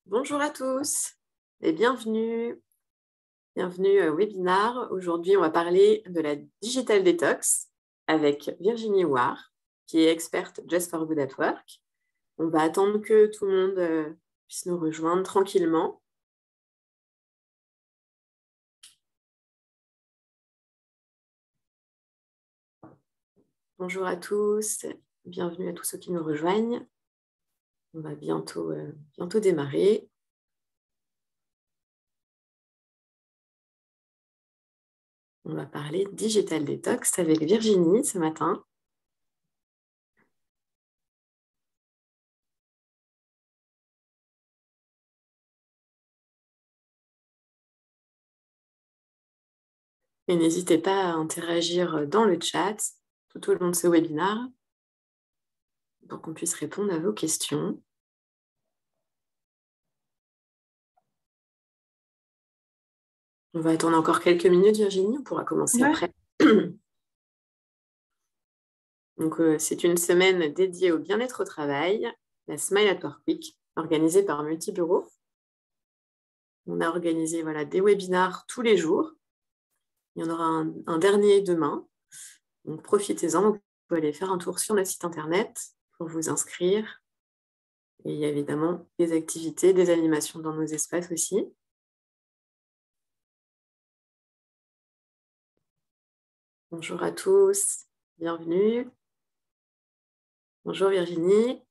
Bonjour à tous et bienvenue au webinaire. Aujourd'hui, on va parler de la Digital Detox avec Virginie Ouar, qui est experte Just for Good at Work. On va attendre que tout le monde puisse nous rejoindre tranquillement. Bonjour à tous, bienvenue à tous ceux qui nous rejoignent. On va bientôt démarrer. On va parler Digital Detox avec Virginie ce matin. Et n'hésitez pas à interagir dans le chat tout au long de ce webinaire pour qu'on puisse répondre à vos questions. On va attendre encore quelques minutes, Virginie, on pourra commencer après. Donc, c'est une semaine dédiée au bien-être au travail, la Smile at Work Week, organisée par Multibureau. On a organisé des webinaires tous les jours. Il y en aura un dernier demain. Donc, profitez-en. Vous pouvez aller faire un tour sur notre site internet pour vous inscrire. Et il y a évidemment des activités, des animations dans nos espaces aussi. Bonjour à tous, bienvenue. Bonjour Virginie.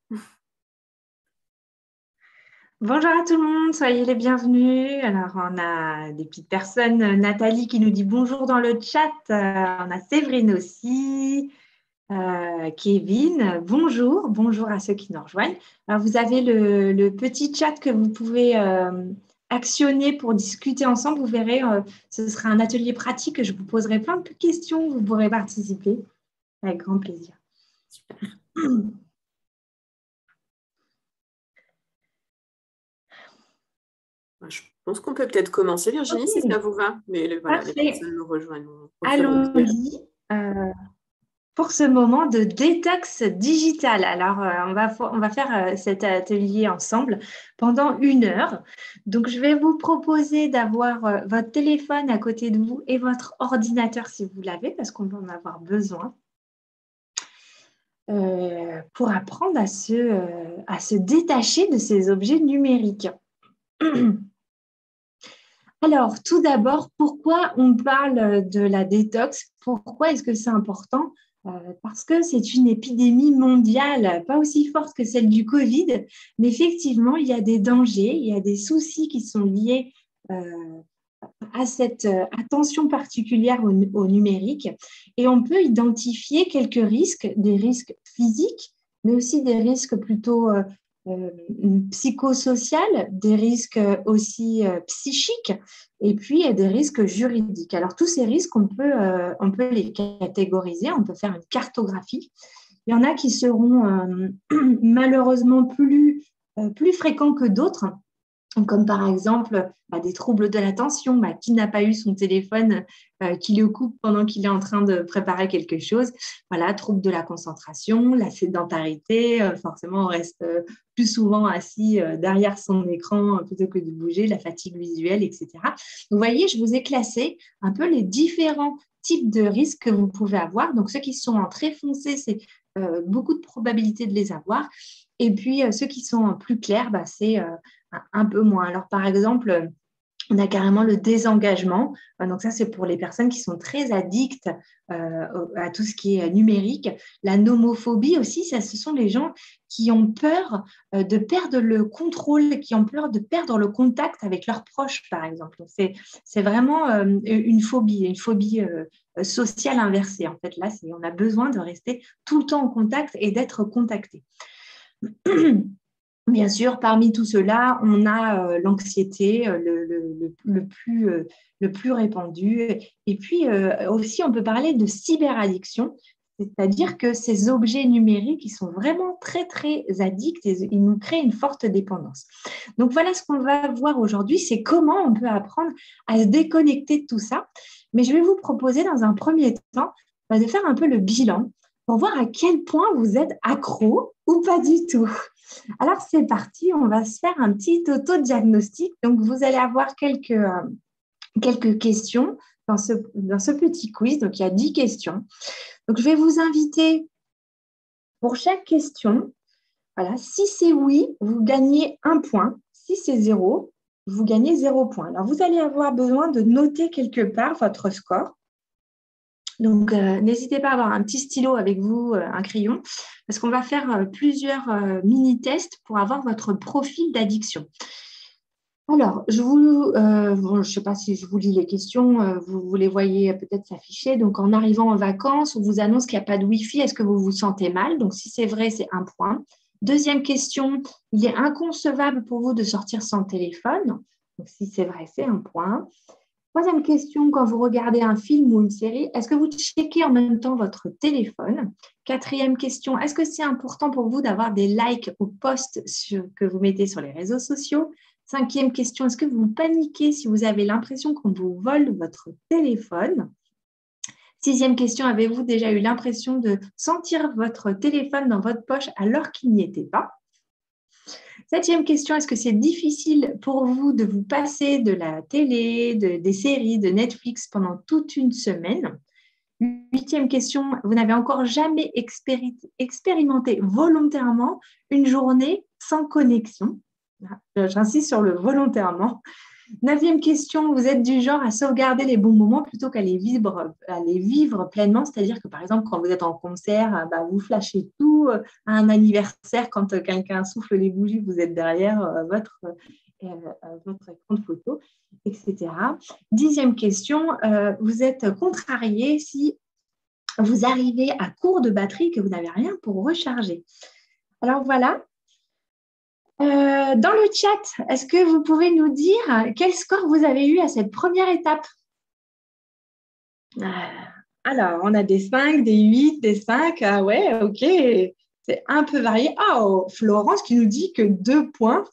Bonjour à tout le monde, soyez les bienvenus. Alors, on a des petites personnes, Nathalie qui nous dit bonjour dans le chat, on a Séverine aussi, Kevin, bonjour à ceux qui nous rejoignent. Alors, vous avez le petit chat que vous pouvez actionner pour discuter ensemble. Vous verrez, ce sera un atelier pratique, je vous poserai plein de questions, vous pourrez participer avec grand plaisir. Super. Je pense qu'on peut peut-être commencer, Virginie, si ça vous va. Mais voilà, les personnes nous rejoignent. Allons-y pour ce moment de détox digital. Alors, on va faire cet atelier ensemble pendant 1 heure. Donc, je vais vous proposer d'avoir votre téléphone à côté de vous et votre ordinateur si vous l'avez, parce qu'on va en avoir besoin. Pour apprendre à se détacher de ces objets numériques. Alors, tout d'abord, pourquoi on parle de la détox? Pourquoi est-ce que c'est important? Parce que c'est une épidémie mondiale, pas aussi forte que celle du Covid, mais effectivement, il y a des dangers, il y a des soucis qui sont liés à cette attention particulière au numérique. Et on peut identifier quelques risques, des risques physiques, mais aussi des risques plutôt psychosociaux, des risques aussi psychiques, et puis des risques juridiques. Alors, tous ces risques, on peut les catégoriser, on peut faire une cartographie. Il y en a qui seront malheureusement plus fréquents que d'autres, comme par exemple des troubles de l'attention, qui n'a pas eu son téléphone qui le coupe pendant qu'il est en train de préparer quelque chose. Voilà, troubles de la concentration, la sédentarité, forcément on reste plus souvent assis derrière son écran plutôt que de bouger, la fatigue visuelle, etc. Donc, vous voyez, je vous ai classé un peu les différents types de risques que vous pouvez avoir. Donc, ceux qui sont en très foncé, c'est beaucoup de probabilité de les avoir. Et puis, ceux qui sont plus clairs, c'est un peu moins. Alors, par exemple, on a carrément le désengagement. Donc, ça, c'est pour les personnes qui sont très addictes à tout ce qui est numérique. La nomophobie aussi, ça, ce sont les gens qui ont peur de perdre le contrôle, qui ont peur de perdre le contact avec leurs proches, par exemple. Donc, c'est vraiment une phobie sociale inversée. En fait, là, on a besoin de rester tout le temps en contact et d'être contacté. Bien sûr, parmi tout cela, on a l'anxiété le plus répandu. Et puis aussi, on peut parler de cyberaddiction, c'est-à-dire que ces objets numériques, ils sont vraiment très, très addicts et ils nous créent une forte dépendance. Donc, voilà ce qu'on va voir aujourd'hui, c'est comment on peut apprendre à se déconnecter de tout ça. Mais je vais vous proposer dans un premier temps de faire un peu le bilan pour voir à quel point vous êtes accro ou pas du tout. Alors, c'est parti, on va se faire un petit auto-diagnostic. Donc, vous allez avoir quelques questions dans ce petit quiz. Donc, il y a 10 questions. Donc, je vais vous inviter pour chaque question. Voilà, si c'est oui, vous gagnez 1 point. Si c'est 0, vous gagnez 0 point. Alors, vous allez avoir besoin de noter quelque part votre score. Donc, n'hésitez pas à avoir un petit stylo avec vous, un crayon, parce qu'on va faire plusieurs mini-tests pour avoir votre profil d'addiction. Alors, je ne sais pas si je vous lis les questions, vous les voyez peut-être s'afficher. Donc, en arrivant en vacances, on vous annonce qu'il n'y a pas de Wi-Fi. Est-ce que vous vous sentez mal? Donc, si c'est vrai, c'est 1 point. Deuxième question, il est inconcevable pour vous de sortir sans téléphone. Donc, si c'est vrai, c'est 1 point. Troisième question, quand vous regardez un film ou une série, est-ce que vous checkez en même temps votre téléphone? Quatrième question, est-ce que c'est important pour vous d'avoir des likes aux posts que vous mettez sur les réseaux sociaux? Cinquième question, est-ce que vous paniquez si vous avez l'impression qu'on vous vole votre téléphone? Sixième question, avez-vous déjà eu l'impression de sentir votre téléphone dans votre poche alors qu'il n'y était pas? Septième question, est-ce que c'est difficile pour vous de vous passer de la télé, des séries, de Netflix pendant toute une semaine? Huitième question, vous n'avez encore jamais expérimenté volontairement une journée sans connexion? J'insiste sur le volontairement. Neuvième question, vous êtes du genre à sauvegarder les bons moments plutôt qu'à les vivre pleinement, c'est-à-dire que par exemple, quand vous êtes en concert, vous flashez tout, à un anniversaire, quand quelqu'un souffle les bougies, vous êtes derrière votre écran de photo, etc. Dixième question, vous êtes contrarié si vous arrivez à court de batterie que vous n'avez rien pour recharger. Alors voilà. Dans le chat, est-ce que vous pouvez nous dire quel score vous avez eu à cette première étape? Alors, on a des 5, des 8, des 5. Ah ouais, ok. C'est un peu varié. Oh, Florence qui nous dit que 2 points.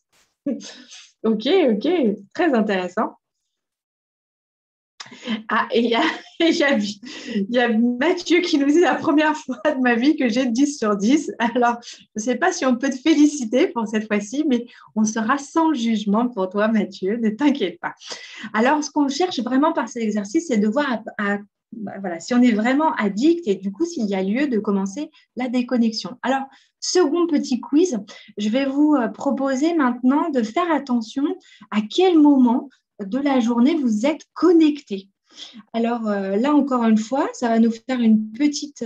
Ok, très intéressant. Ah, et il y a Mathieu qui nous dit la première fois de ma vie que j'ai 10 sur 10. Alors, je ne sais pas si on peut te féliciter pour cette fois-ci, mais on sera sans jugement pour toi, Mathieu, ne t'inquiète pas. Alors, ce qu'on cherche vraiment par cet exercice, c'est de voir voilà, si on est vraiment addict et du coup, s'il y a lieu de commencer la déconnexion. Alors, second petit quiz, je vais vous proposer maintenant de faire attention à quel moment de la journée vous êtes connecté. Alors là, encore une fois, ça va nous faire une petite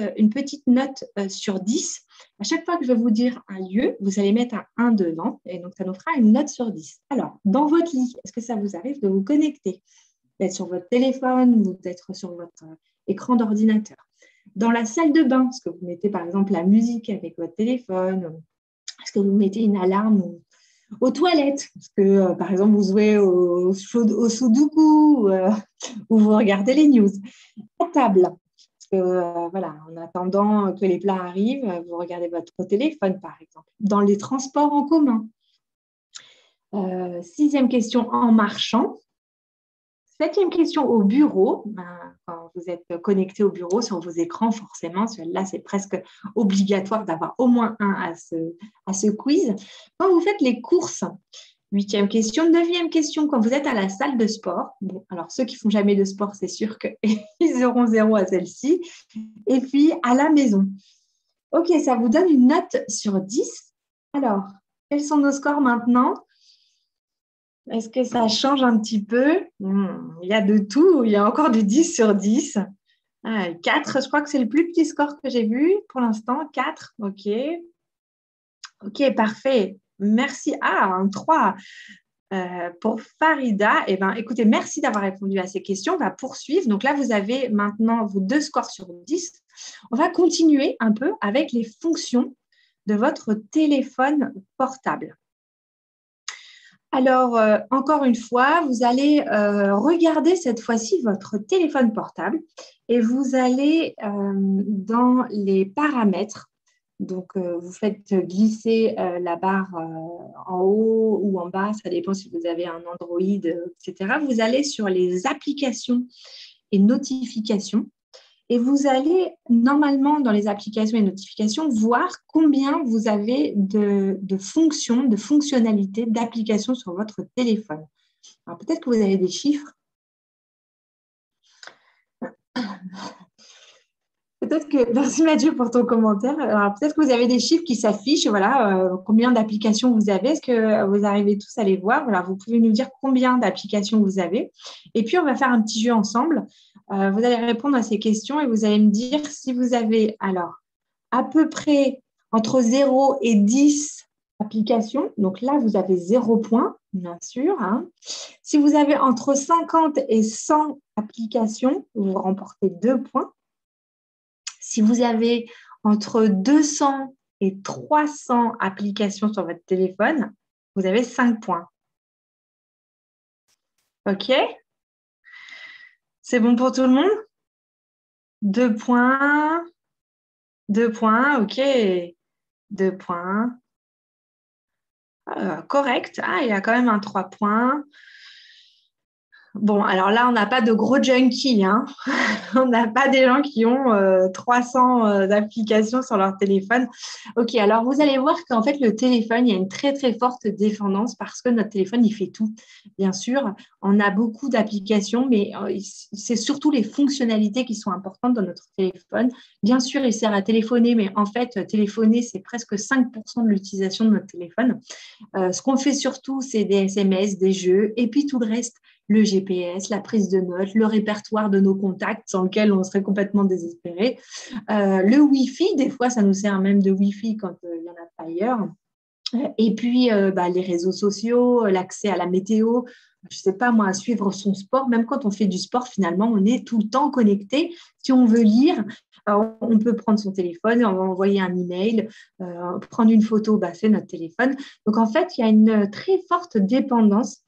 note sur 10. À chaque fois que je vais vous dire un lieu, vous allez mettre un 1 devant et donc ça nous fera une note sur 10. Alors, dans votre lit, est-ce que ça vous arrive de vous connecter? D'être sur votre téléphone ou d'être sur votre écran d'ordinateur? Dans la salle de bain, est-ce que vous mettez par exemple la musique avec votre téléphone? Est-ce que vous mettez une alarme aux toilettes? Est-ce que, par exemple, vous jouez au Sudoku ou vous regardez les news? À table, parce que, voilà, en attendant que les plats arrivent, vous regardez votre téléphone, par exemple. Dans les transports en commun. Sixième question, en marchant. Septième question, au bureau. Quand vous êtes connecté au bureau sur vos écrans, forcément, là, c'est presque obligatoire d'avoir au moins un à ce quiz. Quand vous faites les courses, huitième question. Neuvième question, quand vous êtes à la salle de sport. Bon, alors, ceux qui ne font jamais de sport, c'est sûr qu'ils auront 0 à celle-ci. Et puis, à la maison. OK, ça vous donne une note sur 10. Alors, quels sont nos scores maintenant? Est-ce que ça change un petit peu? Il y a de tout. Il y a encore du 10 sur 10. 4, je crois que c'est le plus petit score que j'ai vu pour l'instant. 4, OK. OK, parfait. Merci. Un 3 pour Farida. Eh bien, écoutez, merci d'avoir répondu à ces questions. On va poursuivre. Donc là, vous avez maintenant vos 2 scores sur 10. On va continuer un peu avec les fonctions de votre téléphone portable. Alors, encore une fois, vous allez regarder cette fois-ci votre téléphone portable et vous allez dans les paramètres. Donc, vous faites glisser la barre en haut ou en bas, ça dépend si vous avez un Android, etc. Vous allez sur les applications et notifications Et vous allez normalement dans les applications et notifications voir combien vous avez de fonctions, de fonctionnalités, d'applications sur votre téléphone. Alors peut-être que vous avez des chiffres. Merci Mathieu pour ton commentaire. Alors, peut-être que vous avez des chiffres qui s'affichent, voilà, combien d'applications vous avez. Est-ce que vous arrivez tous à les voir? Voilà, vous pouvez nous dire combien d'applications vous avez. Et puis, on va faire un petit jeu ensemble. Vous allez répondre à ces questions et vous allez me dire si vous avez alors à peu près entre 0 et 10 applications. Donc là, vous avez 0 point, bien sûr. Hein. Si vous avez entre 50 et 100 applications, vous remportez 2 points. Si vous avez entre 200 et 300 applications sur votre téléphone, vous avez 5 points. OK? C'est bon pour tout le monde? 2 points. 2 points, OK. 2 points. Correct. Ah, il y a quand même un 3 points. Bon, alors là, on n'a pas de gros junkies, hein. On n'a pas des gens qui ont 300 applications sur leur téléphone. Ok, alors vous allez voir qu'en fait, le téléphone, il y a une très, très forte dépendance parce que notre téléphone, il fait tout. Bien sûr, on a beaucoup d'applications, mais c'est surtout les fonctionnalités qui sont importantes dans notre téléphone. Bien sûr, il sert à téléphoner, mais en fait, téléphoner, c'est presque 5% de l'utilisation de notre téléphone. Ce qu'on fait surtout, c'est des SMS, des jeux, et puis tout le reste, le GPS, la prise de notes, le répertoire de nos contacts sans lequel on serait complètement désespéré. Le Wi-Fi, des fois, ça nous sert même de Wi-Fi quand il n'y en a pas ailleurs. Et puis, les réseaux sociaux, l'accès à la météo, je ne sais pas moi, à suivre son sport. Même quand on fait du sport, finalement, on est tout le temps connecté. Si on veut lire, on peut prendre son téléphone, on va envoyer un email, prendre une photo, c'est notre téléphone. Donc, en fait, il y a une très forte dépendance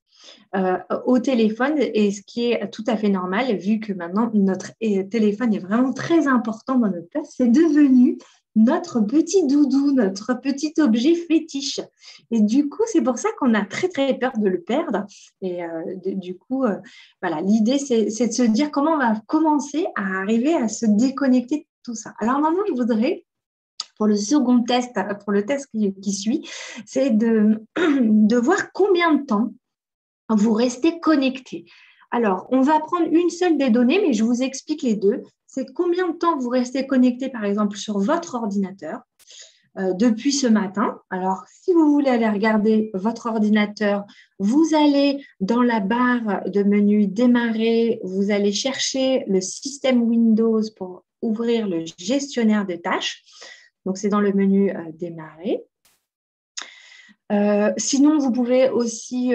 au téléphone et ce qui est tout à fait normal vu que maintenant notre téléphone est vraiment très important dans notre place, c'est devenu notre petit doudou, notre petit objet fétiche. Et du coup, c'est pour ça qu'on a très, très peur de le perdre. Et du coup, voilà, l'idée, c'est de se dire comment on va commencer à arriver à se déconnecter de tout ça. Alors maintenant, je voudrais pour le second test, pour le test qui suit, c'est de voir combien de temps vous restez connecté. Alors, on va prendre une seule des données, mais je vous explique les deux. C'est combien de temps vous restez connecté, par exemple, sur votre ordinateur depuis ce matin. Alors, si vous voulez aller regarder votre ordinateur, vous allez dans la barre de menu Démarrer, vous allez chercher le système Windows pour ouvrir le gestionnaire de tâches. Donc, c'est dans le menu Démarrer. Sinon, vous pouvez aussi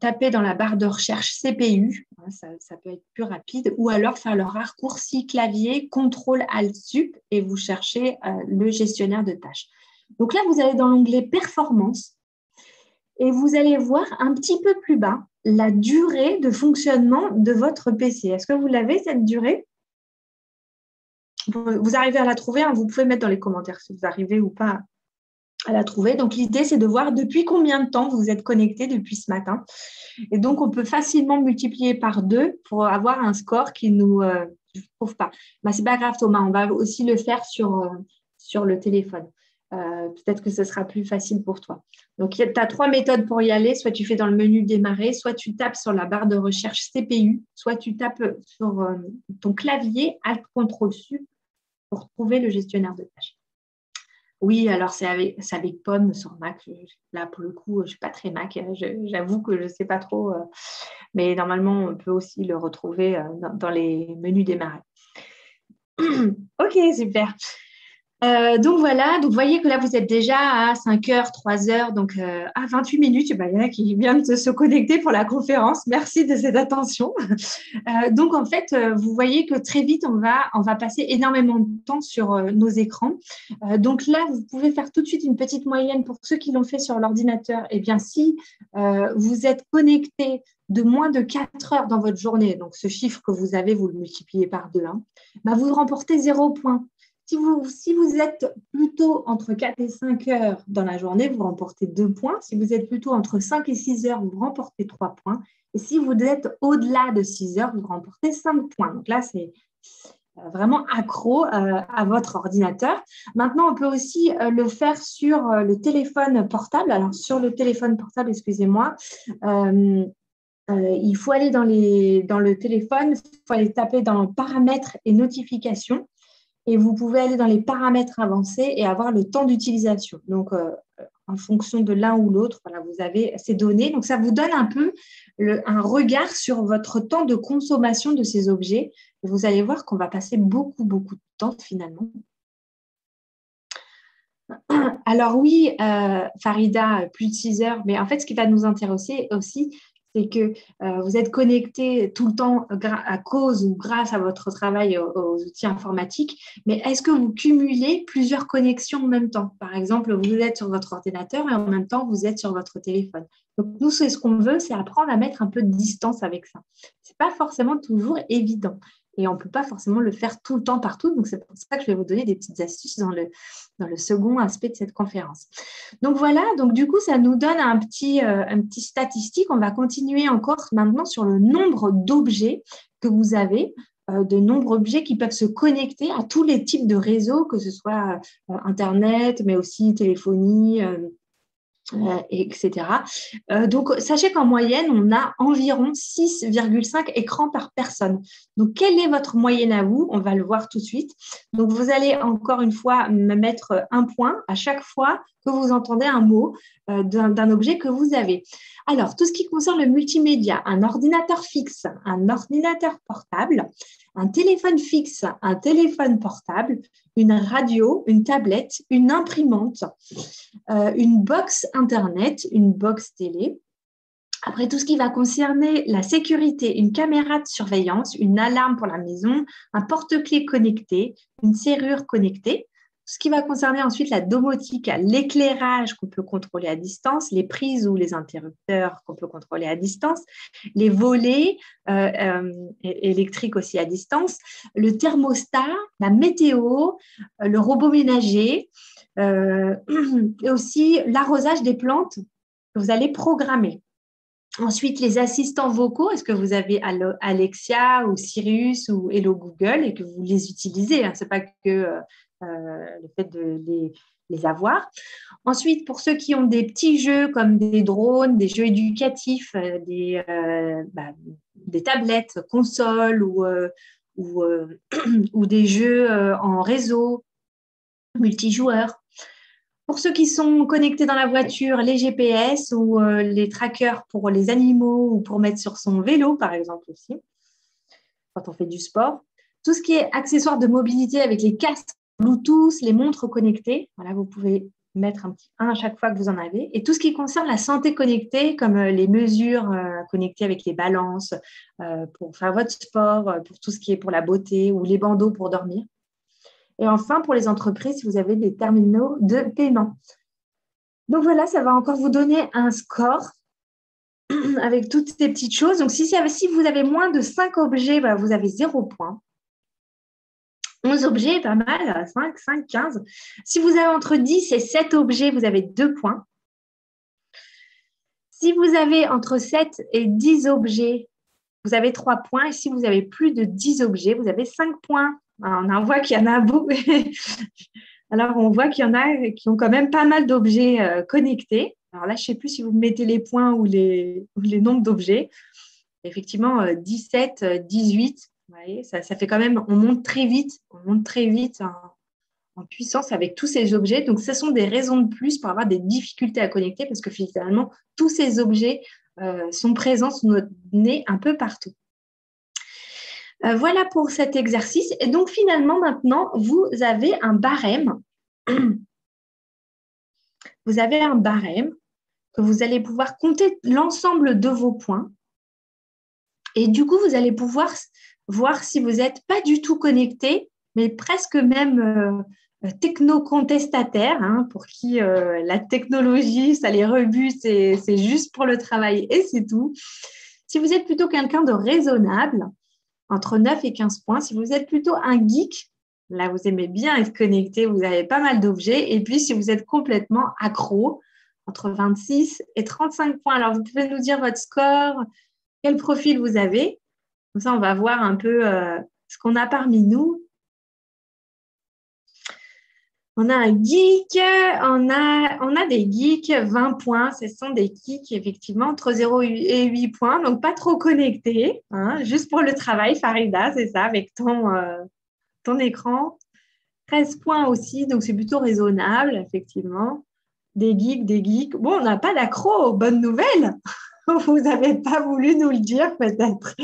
taper dans la barre de recherche CPU, hein, ça peut être plus rapide, ou alors faire le raccourci clavier CTRL-ALT-SUP et vous cherchez le gestionnaire de tâches. Donc là, vous allez dans l'onglet Performance et vous allez voir un petit peu plus bas la durée de fonctionnement de votre PC. Est-ce que vous l'avez, cette durée? Vous arrivez à la trouver, hein, vous pouvez mettre dans les commentaires si vous arrivez ou pas à la trouver. Donc, l'idée, c'est de voir depuis combien de temps vous êtes connecté depuis ce matin. Et donc, on peut facilement multiplier par 2 pour avoir un score qui nous… je ne trouve pas. Ce n'est pas grave, Thomas. On va aussi le faire sur le téléphone. Peut-être que ce sera plus facile pour toi. Donc, tu as 3 méthodes pour y aller. Soit tu fais dans le menu Démarrer, soit tu tapes sur la barre de recherche CPU, soit tu tapes sur ton clavier Alt-CTRL-SUP pour trouver le gestionnaire de tâches. Oui, alors c'est avec Pomme sur Mac. Là, pour le coup, je ne suis pas très Mac. J'avoue que je ne sais pas trop. Mais normalement, on peut aussi le retrouver dans les menus Démarrer. Ok, super. Donc voilà, donc vous voyez que là vous êtes déjà à 5 heures, 3 heures, donc à 28 minutes, il y en a qui viennent de se connecter pour la conférence. Merci de cette attention. Donc en fait, vous voyez que très vite, on va passer énormément de temps sur nos écrans. Donc là, vous pouvez faire tout de suite une petite moyenne pour ceux qui l'ont fait sur l'ordinateur. Eh bien, si vous êtes connecté de moins de 4 heures dans votre journée, donc ce chiffre que vous avez, vous le multipliez par 2, hein, vous remportez 0 point. Si vous êtes plutôt entre 4 et 5 heures dans la journée, vous remportez 2 points. Si vous êtes plutôt entre 5 et 6 heures, vous remportez 3 points. Et si vous êtes au-delà de 6 heures, vous remportez 5 points. Donc là, vraiment accro à votre ordinateur. Maintenant, on peut aussi le faire sur le téléphone portable. Alors, sur le téléphone portable, excusez-moi, il faut aller dans le téléphone, il faut aller taper dans paramètres et notifications. Et vous pouvez aller dans les paramètres avancés et avoir le temps d'utilisation. Donc, en fonction de l'un ou l'autre, voilà, vous avez ces données. Donc, ça vous donne un peu un regard sur votre temps de consommation de ces objets. Et vous allez voir qu'on va passer beaucoup, beaucoup de temps finalement. Alors oui, Farida, plus de 6 heures, mais en fait, ce qui va nous intéresser aussi, c'est que vous êtes connecté tout le temps à cause ou grâce à votre travail aux outils informatiques, mais est-ce que vous cumulez plusieurs connexions en même temps? Par exemple, vous êtes sur votre ordinateur et en même temps, vous êtes sur votre téléphone. Donc, nous, c'est ce qu'on veut, c'est apprendre à mettre un peu de distance avec ça. Ce n'est pas forcément toujours évident. Et on ne peut pas forcément le faire tout le temps partout. Donc, c'est pour ça que je vais vous donner des petites astuces dans le second aspect de cette conférence. Donc, voilà. Donc, du coup, ça nous donne un petit statistique. On va continuer encore maintenant sur le nombre d'objets que vous avez, de nombreux objets qui peuvent se connecter à tous les types de réseaux, que ce soit Internet, mais aussi téléphonie, etc. Donc, sachez qu'en moyenne, on a environ 6,5 écrans par personne. Donc, quelle est votre moyenne à vous? On va le voir tout de suite. Donc, vous allez encore une fois me mettre un point à chaque fois que vous entendez un mot d'un objet que vous avez. Alors, tout ce qui concerne le multimédia, un ordinateur fixe, un ordinateur portable, un téléphone fixe, un téléphone portable, une radio, une tablette, une imprimante, une box Internet, une box télé. Après, tout ce qui va concerner la sécurité, une caméra de surveillance, une alarme pour la maison, un porte-clés connecté, une serrure connectée. Tout ce qui va concerner ensuite la domotique, l'éclairage qu'on peut contrôler à distance, les prises ou les interrupteurs qu'on peut contrôler à distance, les volets électriques aussi à distance, le thermostat, la météo, le robot ménager, et aussi l'arrosage des plantes que vous allez programmer. Ensuite, les assistants vocaux, est-ce que vous avez Alexia ou Sirius ou Hello Google et que vous les utilisez, hein, ce n'est pas que le fait de les avoir. Ensuite, pour ceux qui ont des petits jeux comme des drones, des jeux éducatifs, des tablettes, consoles ou des jeux en réseau, multijoueurs. Pour ceux qui sont connectés dans la voiture, les GPS ou les trackers pour les animaux ou pour mettre sur son vélo, par exemple aussi, quand on fait du sport. Tout ce qui est accessoires de mobilité avec les casques Bluetooth, les montres connectées. Voilà, vous pouvez mettre un petit 1 à chaque fois que vous en avez. Et tout ce qui concerne la santé connectée, comme les mesures connectées avec les balances pour faire votre sport, pour tout ce qui est pour la beauté ou les bandeaux pour dormir. Et enfin, pour les entreprises, si vous avez des terminaux de paiement. Donc voilà, ça va encore vous donner un score avec toutes ces petites choses. Donc, si vous avez moins de 5 objets, bah, vous avez 0 point. 11 objets, pas mal, 5, 15. Si vous avez entre 10 et 7 objets, vous avez 2 points. Si vous avez entre 7 et 10 objets, vous avez 3 points. Et si vous avez plus de 10 objets, vous avez 5 points. Alors, on voit qu'il y en a beaucoup. Alors, on voit qu'il y en a qui ont quand même pas mal d'objets connectés. Alors là, je ne sais plus si vous mettez les points ou les nombres d'objets. Effectivement, 17, 18, vous voyez, ça fait quand même, on monte très vite en puissance avec tous ces objets. Donc, ce sont des raisons de plus pour avoir des difficultés à connecter parce que finalement, tous ces objets sont présents sous notre nez un peu partout. Voilà pour cet exercice. Et donc, finalement, maintenant, vous avez un barème. Vous avez un barème que vous allez pouvoir compter l'ensemble de vos points. Et du coup, vous allez pouvoir voir si vous n'êtes pas du tout connecté, mais presque même techno-contestataire, hein, pour qui la technologie, ça les rebute, c'est juste pour le travail et c'est tout. Si vous êtes plutôt quelqu'un de raisonnable, entre 9 et 15 points. Si vous êtes plutôt un geek, là, vous aimez bien être connecté, vous avez pas mal d'objets. Et puis, si vous êtes complètement accro, entre 26 et 35 points. Alors, vous pouvez nous dire votre score, quel profil vous avez. Comme ça, on va voir un peu ce qu'on a parmi nous On a un geek, on a des geeks, 20 points. Ce sont des geeks, effectivement, entre 0 et 8 points, donc pas trop connectés, hein, juste pour le travail, Farida, c'est ça, avec ton écran. 13 points aussi, donc c'est plutôt raisonnable, effectivement. Des geeks, des geeks. Bon, on n'a pas d'accro, bonne nouvelle. Vous n'avez pas voulu nous le dire, peut-être.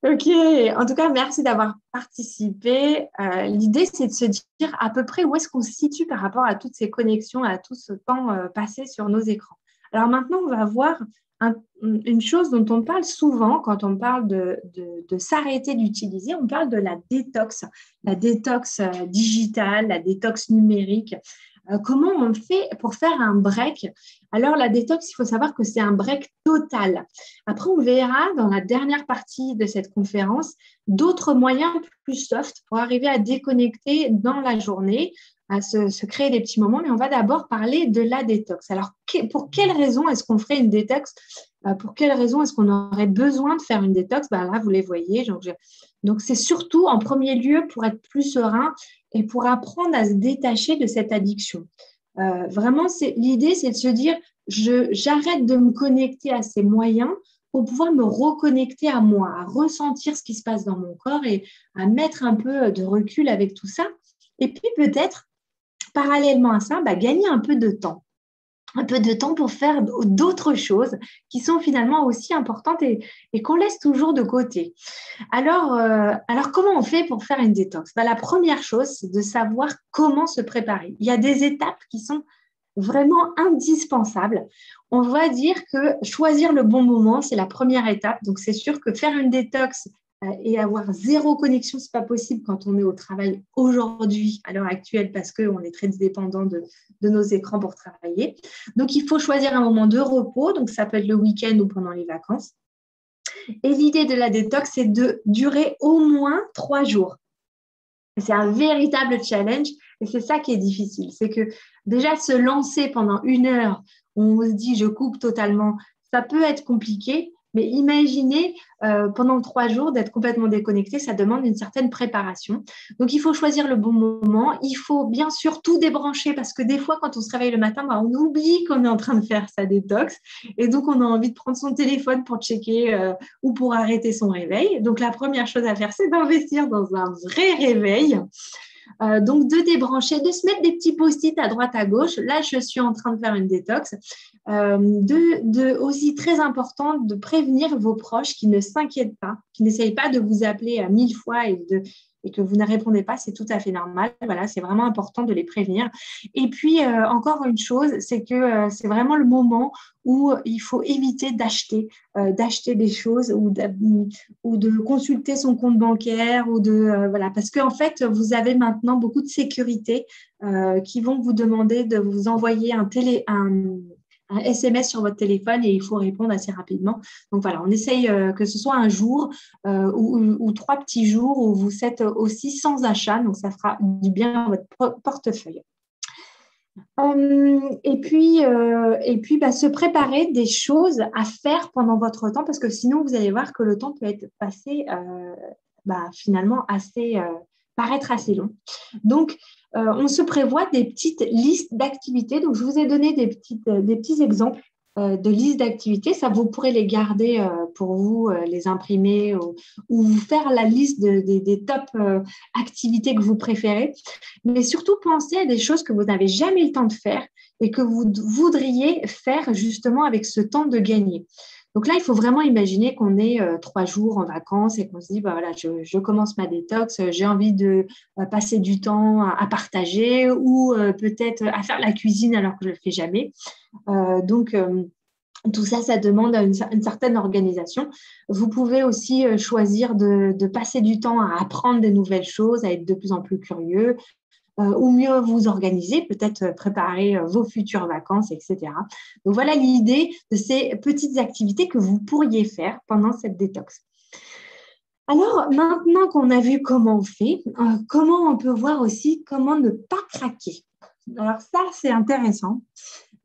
Ok, en tout cas, merci d'avoir participé. L'idée, c'est de se dire à peu près où est-ce qu'on se situe par rapport à toutes ces connexions, à tout ce temps passé sur nos écrans. Alors maintenant, on va voir une chose dont on parle souvent quand on parle de s'arrêter d'utiliser. On parle de la détox digitale, la détox numérique. Comment on fait pour faire un break? Alors, la détox, il faut savoir que c'est un break total. Après, on verra dans la dernière partie de cette conférence d'autres moyens plus soft pour arriver à déconnecter dans la journée, à se créer des petits moments. Mais on va d'abord parler de la détox. Alors, pour quelles raisons est-ce qu'on ferait une détox? Pour quelles raisons est-ce qu'on aurait besoin de faire une détox? Ben là, vous les voyez. Donc, c'est surtout en premier lieu pour être plus serein et pour apprendre à se détacher de cette addiction. Vraiment, l'idée, c'est de se dire, j'arrête de me connecter à ces moyens pour pouvoir me reconnecter à moi, à ressentir ce qui se passe dans mon corps et à mettre un peu de recul avec tout ça. Et puis peut-être, parallèlement à ça, gagner un peu de temps. Un peu de temps pour faire d'autres choses qui sont finalement aussi importantes et qu'on laisse toujours de côté. Alors, comment on fait pour faire une détox? La première chose, c'est de savoir comment se préparer. Il y a des étapes qui sont vraiment indispensables. On va dire que choisir le bon moment, c'est la première étape. Donc, c'est sûr que faire une détox et avoir zéro connexion, ce n'est pas possible quand on est au travail aujourd'hui, à l'heure actuelle, parce qu'on est très dépendant de nos écrans pour travailler. Donc, il faut choisir un moment de repos. Donc, ça peut être le week-end ou pendant les vacances. Et l'idée de la détox, c'est de durer au moins 3 jours. C'est un véritable challenge et c'est ça qui est difficile. C'est que déjà se lancer pendant 1 heure, on se dit je coupe totalement, ça peut être compliqué, mais imaginez pendant 3 jours d'être complètement déconnecté, ça demande une certaine préparation. Donc il faut choisir le bon moment, il faut bien sûr tout débrancher parce que des fois quand on se réveille le matin, on oublie qu'on est en train de faire sa détox et donc on a envie de prendre son téléphone pour checker ou pour arrêter son réveil. Donc la première chose à faire, c'est d'investir dans un vrai réveil. Donc, de débrancher, de se mettre des petits post-it à droite, à gauche. Là, je suis en train de faire une détox. Aussi, très important, de prévenir vos proches qui ne s'inquiètent pas, qui n'essayent pas de vous appeler à 1000 fois et que vous ne répondez pas, c'est tout à fait normal. Voilà, c'est vraiment important de les prévenir. Et puis, encore une chose, c'est que c'est vraiment le moment où il faut éviter d'acheter des choses ou de consulter son compte bancaire voilà, parce qu'en fait, vous avez maintenant beaucoup de sécurité qui vont vous demander de vous envoyer un SMS sur votre téléphone et il faut répondre assez rapidement. Donc voilà, on essaye que ce soit un jour ou 3 petits jours où vous êtes aussi sans achat, donc ça fera du bien à votre portefeuille. Et puis se préparer des choses à faire pendant votre temps parce que sinon, vous allez voir que le temps peut être passé finalement paraître assez long. Donc, on se prévoit des petites listes d'activités. Donc, je vous ai donné des petits exemples de listes d'activités. Ça, vous pourrez les garder pour vous, les imprimer ou vous faire la liste des top activités que vous préférez. Mais surtout, pensez à des choses que vous n'avez jamais le temps de faire et que vous voudriez faire justement avec ce temps de gagner. Donc là, il faut vraiment imaginer qu'on est 3 jours en vacances et qu'on se dit, voilà, je commence ma détox, j'ai envie de passer du temps à partager ou peut-être à faire la cuisine alors que je ne le fais jamais. Donc, tout ça, ça demande une certaine organisation. Vous pouvez aussi choisir de passer du temps à apprendre des nouvelles choses, à être de plus en plus curieux, ou mieux vous organiser, peut-être préparer vos futures vacances, etc. Donc voilà l'idée de ces petites activités que vous pourriez faire pendant cette détox. Alors, maintenant qu'on a vu comment on fait, comment on peut voir aussi comment ne pas craquer. Alors ça, c'est intéressant.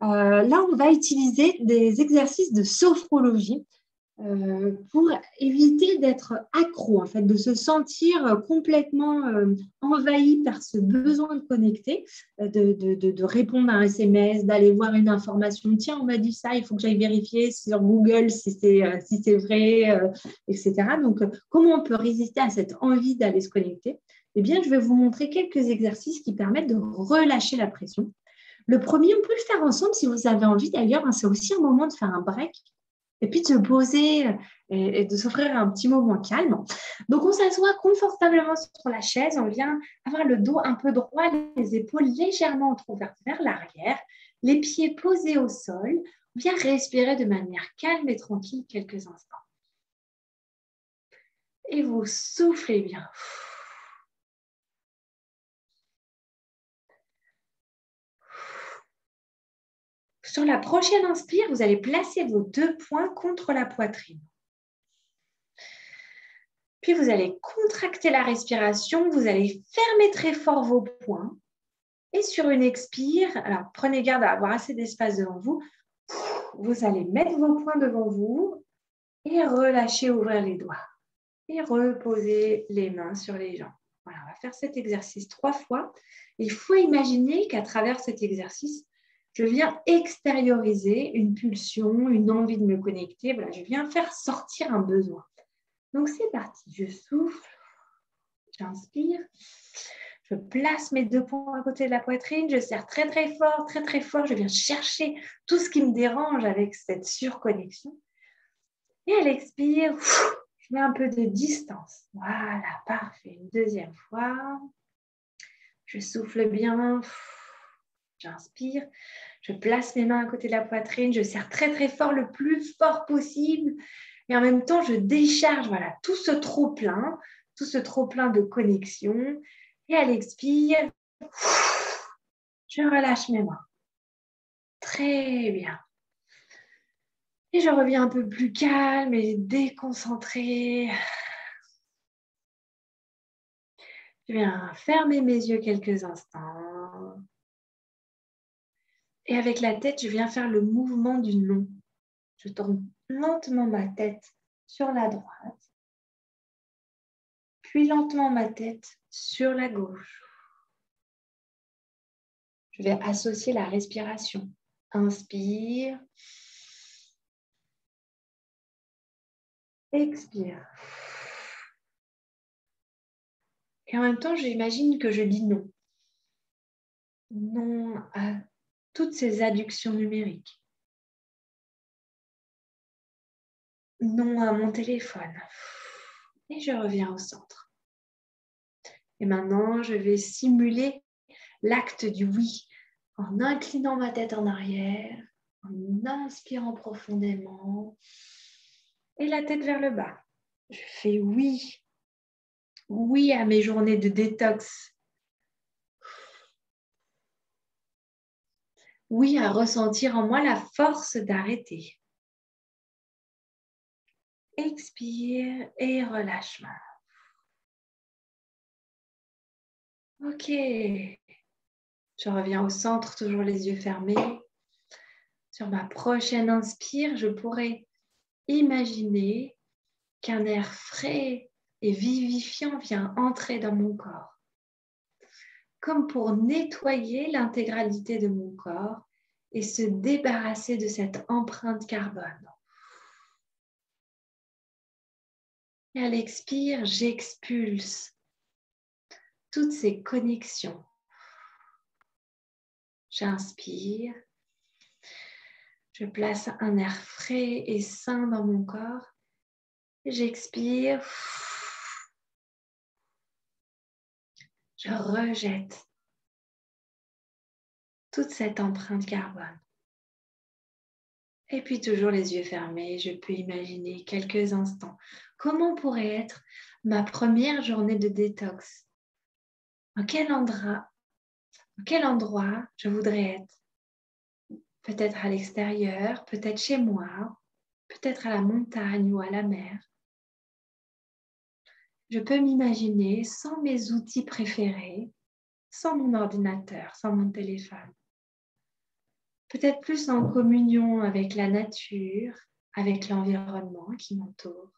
Là, on va utiliser des exercices de sophrologie pour éviter d'être accro, en fait, de se sentir complètement envahi par ce besoin de connecter, de répondre à un SMS, d'aller voir une information. Tiens, on m'a dit ça, il faut que j'aille vérifier sur Google si c'est vrai, etc. Donc, comment on peut résister à cette envie d'aller se connecter? Eh bien, je vais vous montrer quelques exercices qui permettent de relâcher la pression. Le premier, on peut le faire ensemble si vous avez envie. D'ailleurs, c'est aussi un moment de faire un break et puis de se poser et de s'offrir un petit moment calme. Donc, on s'assoit confortablement sur la chaise. On vient avoir le dos un peu droit, les épaules légèrement entrouvertes vers l'arrière, les pieds posés au sol. On vient respirer de manière calme et tranquille quelques instants. Et vous soufflez bien. Sur la prochaine inspire, vous allez placer vos 2 poings contre la poitrine. Puis, vous allez contracter la respiration. Vous allez fermer très fort vos poings. Et sur une expire, alors prenez garde à avoir assez d'espace devant vous. Vous allez mettre vos poings devant vous et relâcher, ouvrir les doigts. Et reposer les mains sur les jambes. Voilà, on va faire cet exercice 3 fois. Il faut imaginer qu'à travers cet exercice, je viens extérioriser une pulsion, une envie de me connecter. Voilà, je viens faire sortir un besoin. Donc, c'est parti. Je souffle, j'inspire. Je place mes 2 poings à côté de la poitrine. Je serre très, très fort, très, très fort. Je viens chercher tout ce qui me dérange avec cette surconnexion. Et à l'expire, je mets un peu de distance. Voilà, parfait. Une deuxième fois. Je souffle bien. J'inspire. Je place mes mains à côté de la poitrine. Je serre très, très fort, le plus fort possible. Et en même temps, je décharge tout ce trop-plein de connexion. Et à l'expire, je relâche mes mains. Très bien. Et je reviens un peu plus calme et déconcentrée. Je viens fermer mes yeux quelques instants. Et avec la tête, je viens faire le mouvement du non. Je tourne lentement ma tête sur la droite. Puis lentement ma tête sur la gauche. Je vais associer la respiration. Inspire. Expire. Et en même temps, j'imagine que je dis non. Non à toutes ces adductions numériques. Non à mon téléphone. Et je reviens au centre. Et maintenant, je vais simuler l'acte du oui en inclinant ma tête en arrière, en inspirant profondément et la tête vers le bas. Je fais oui. Oui à mes journées de détox. Oui à ressentir en moi la force d'arrêter. Expire et relâchement. Ok. Je reviens au centre, toujours les yeux fermés. Sur ma prochaine inspire, je pourrais imaginer qu'un air frais et vivifiant vient entrer dans mon corps, comme pour nettoyer l'intégralité de mon corps et se débarrasser de cette empreinte carbone. Et à l'expire, j'expulse toutes ces connexions. J'inspire. Je place un air frais et sain dans mon corps. J'expire. Je rejette toute cette empreinte carbone. Et puis toujours les yeux fermés, je peux imaginer quelques instants comment pourrait être ma première journée de détox. Dans quel endroit je voudrais être? Peut-être à l'extérieur, peut-être chez moi, peut-être à la montagne ou à la mer. Je peux m'imaginer sans mes outils préférés, sans mon ordinateur, sans mon téléphone. Peut-être plus en communion avec la nature, avec l'environnement qui m'entoure.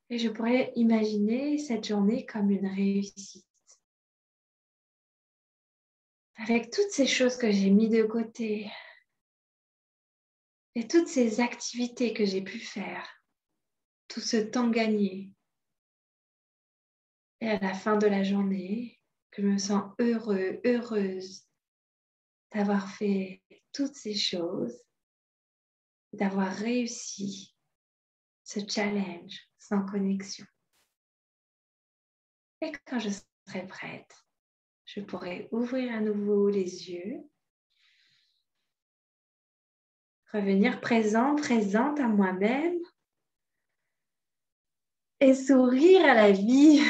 Et je pourrais imaginer cette journée comme une réussite. Avec toutes ces choses que j'ai mis de côté et toutes ces activités que j'ai pu faire, tout ce temps gagné. Et à la fin de la journée, que je me sens heureuse d'avoir fait toutes ces choses, d'avoir réussi ce challenge sans connexion. Et quand je serai prête, je pourrai ouvrir à nouveau les yeux, revenir présente à moi-même et sourire à la vie.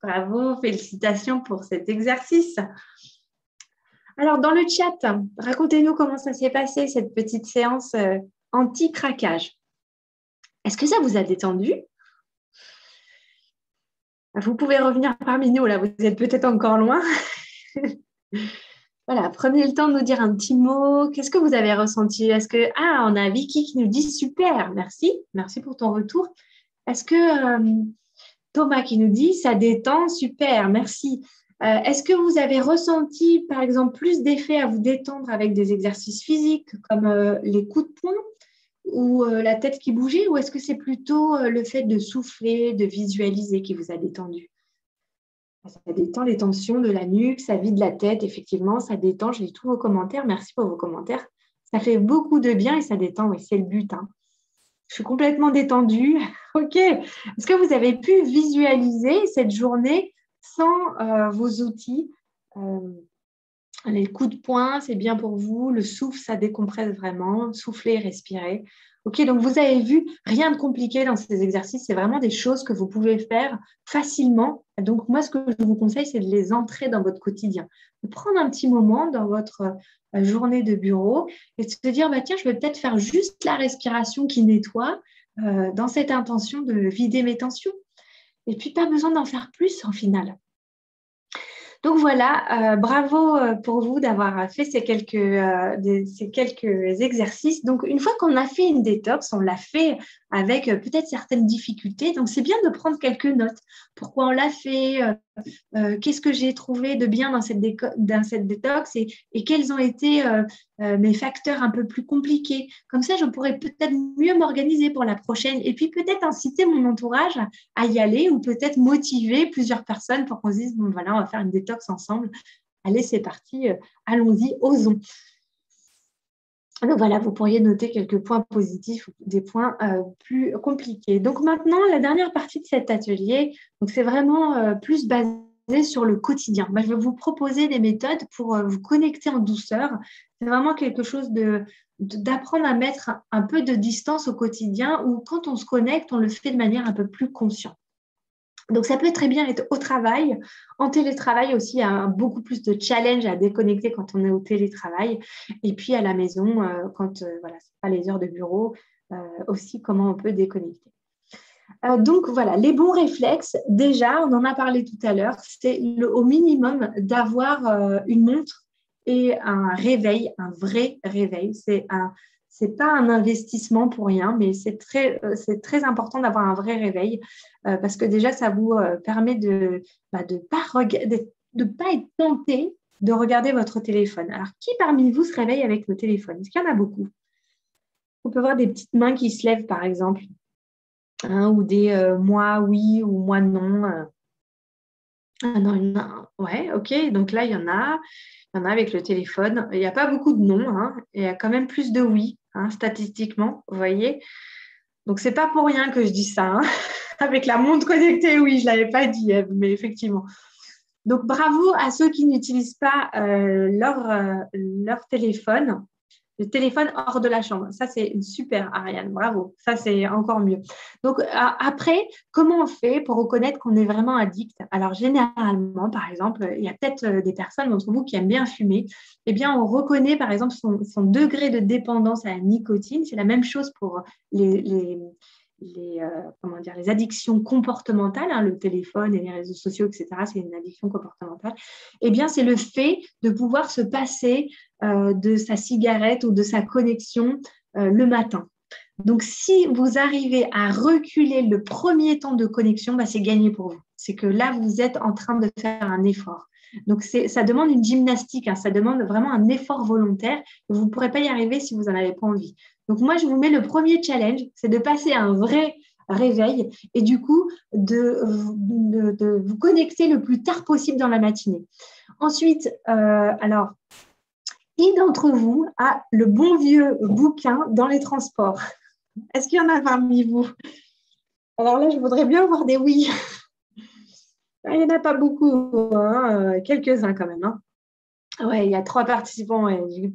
Bravo, félicitations pour cet exercice. Alors, dans le chat, racontez-nous comment ça s'est passé, cette petite séance anti-craquage. Est-ce que ça vous a détendu? Vous pouvez revenir parmi nous, là, vous êtes peut-être encore loin. Voilà, prenez le temps de nous dire un petit mot. Qu'est-ce que vous avez ressenti? Est-ce que... Ah, on a Vicky qui nous dit super, merci pour ton retour. Est-ce que Thomas qui nous dit ça détend, super, merci. Est-ce que vous avez ressenti, par exemple, plus d'effet à vous détendre avec des exercices physiques comme les coups de poing ou la tête qui bougeait, ou est-ce que c'est plutôt le fait de souffler, de visualiser qui vous a détendu? Ça détend les tensions de la nuque, ça vide la tête, effectivement, ça détend. Je lis tous vos commentaires, merci pour vos commentaires. Ça fait beaucoup de bien et ça détend, oui, c'est le but. Hein. Je suis complètement détendue. Ok. Est-ce que vous avez pu visualiser cette journée sans vos outils? Les coups de poing, c'est bien pour vous. Le souffle, ça décompresse vraiment. Souffler, respirer. Ok, donc vous avez vu, rien de compliqué dans ces exercices. C'est vraiment des choses que vous pouvez faire facilement. Donc moi, ce que je vous conseille, c'est de les entrer dans votre quotidien. De prendre un petit moment dans votre journée de bureau et de se dire, bah, tiens, je vais peut-être faire juste la respiration qui nettoie dans cette intention de vider mes tensions. Et puis, pas besoin d'en faire plus en final. Donc voilà, bravo pour vous d'avoir fait ces quelques exercices. Donc une fois qu'on a fait une détox, on l'a fait avec peut-être certaines difficultés. Donc c'est bien de prendre quelques notes. Pourquoi on l'a fait? Qu'est-ce que j'ai trouvé de bien dans cette détox et quels ont été mes facteurs un peu plus compliqués. Comme ça, je pourrais peut-être mieux m'organiser pour la prochaine et puis peut-être inciter mon entourage à y aller ou peut-être motiver plusieurs personnes pour qu'on se dise, bon voilà, on va faire une détox ensemble. Allez, c'est parti, allons-y, osons. Donc voilà, vous pourriez noter quelques points positifs ou des points plus compliqués. Donc maintenant, la dernière partie de cet atelier, donc c'est vraiment plus basé sur le quotidien. Je vais vous proposer des méthodes pour vous connecter en douceur. C'est vraiment quelque chose d'apprendre à mettre un peu de distance au quotidien où quand on se connecte, on le fait de manière un peu plus consciente. Donc, ça peut très bien être au travail. En télétravail aussi, il y a beaucoup plus de challenge à déconnecter quand on est au télétravail. Et puis, à la maison, quand voilà, ce n'est pas les heures de bureau, aussi comment on peut déconnecter. Donc, voilà, les bons réflexes, déjà, on en a parlé tout à l'heure, c'est au minimum d'avoir une montre et un réveil, un vrai réveil. C'est pas un investissement pour rien, mais c'est très important d'avoir un vrai réveil parce que déjà, ça vous permet de pas être tenté de regarder votre téléphone. Alors, qui parmi vous se réveille avec le téléphone? Est-ce qu'il y en a beaucoup? On peut voir des petites mains qui se lèvent, par exemple, hein, ou des moi oui ou moi non. Ah non, ouais, ok. Donc là, il y en a avec le téléphone. Il n'y a pas beaucoup de non, hein. Il y a quand même plus de oui, hein, statistiquement, vous voyez. Donc, ce n'est pas pour rien que je dis ça. Hein. Avec la montre connectée, oui, je ne l'avais pas dit, Ève, mais effectivement. Donc, bravo à ceux qui n'utilisent pas leur téléphone. Le téléphone hors de la chambre. Ça, c'est super, Ariane. Bravo. Ça, c'est encore mieux. Donc, après, comment on fait pour reconnaître qu'on est vraiment addict? Alors, généralement, par exemple, il y a peut-être des personnes d'entre vous qui aiment bien fumer. Eh bien, on reconnaît, par exemple, son degré de dépendance à la nicotine. C'est la même chose pour les addictions comportementales, hein, le téléphone et les réseaux sociaux, etc. C'est une addiction comportementale. Eh bien, c'est le fait de pouvoir se passer de sa cigarette ou de sa connexion le matin. Donc, si vous arrivez à reculer le premier temps de connexion, c'est gagné pour vous. C'est que là, vous êtes en train de faire un effort. Donc, ça demande une gymnastique, ça demande vraiment un effort volontaire. Vous ne pourrez pas y arriver si vous n'en avez pas envie. Donc, moi, je vous mets le premier challenge, c'est de passer un vrai réveil et du coup, de vous connecter le plus tard possible dans la matinée. Ensuite, alors, qui d'entre vous a le bon vieux bouquin dans les transports? Est-ce qu'il y en a parmi vous? Alors là, je voudrais bien voir des oui. Il n'y en a pas beaucoup, quelques-uns quand même. Ouais, il y a 3 participants. J'ai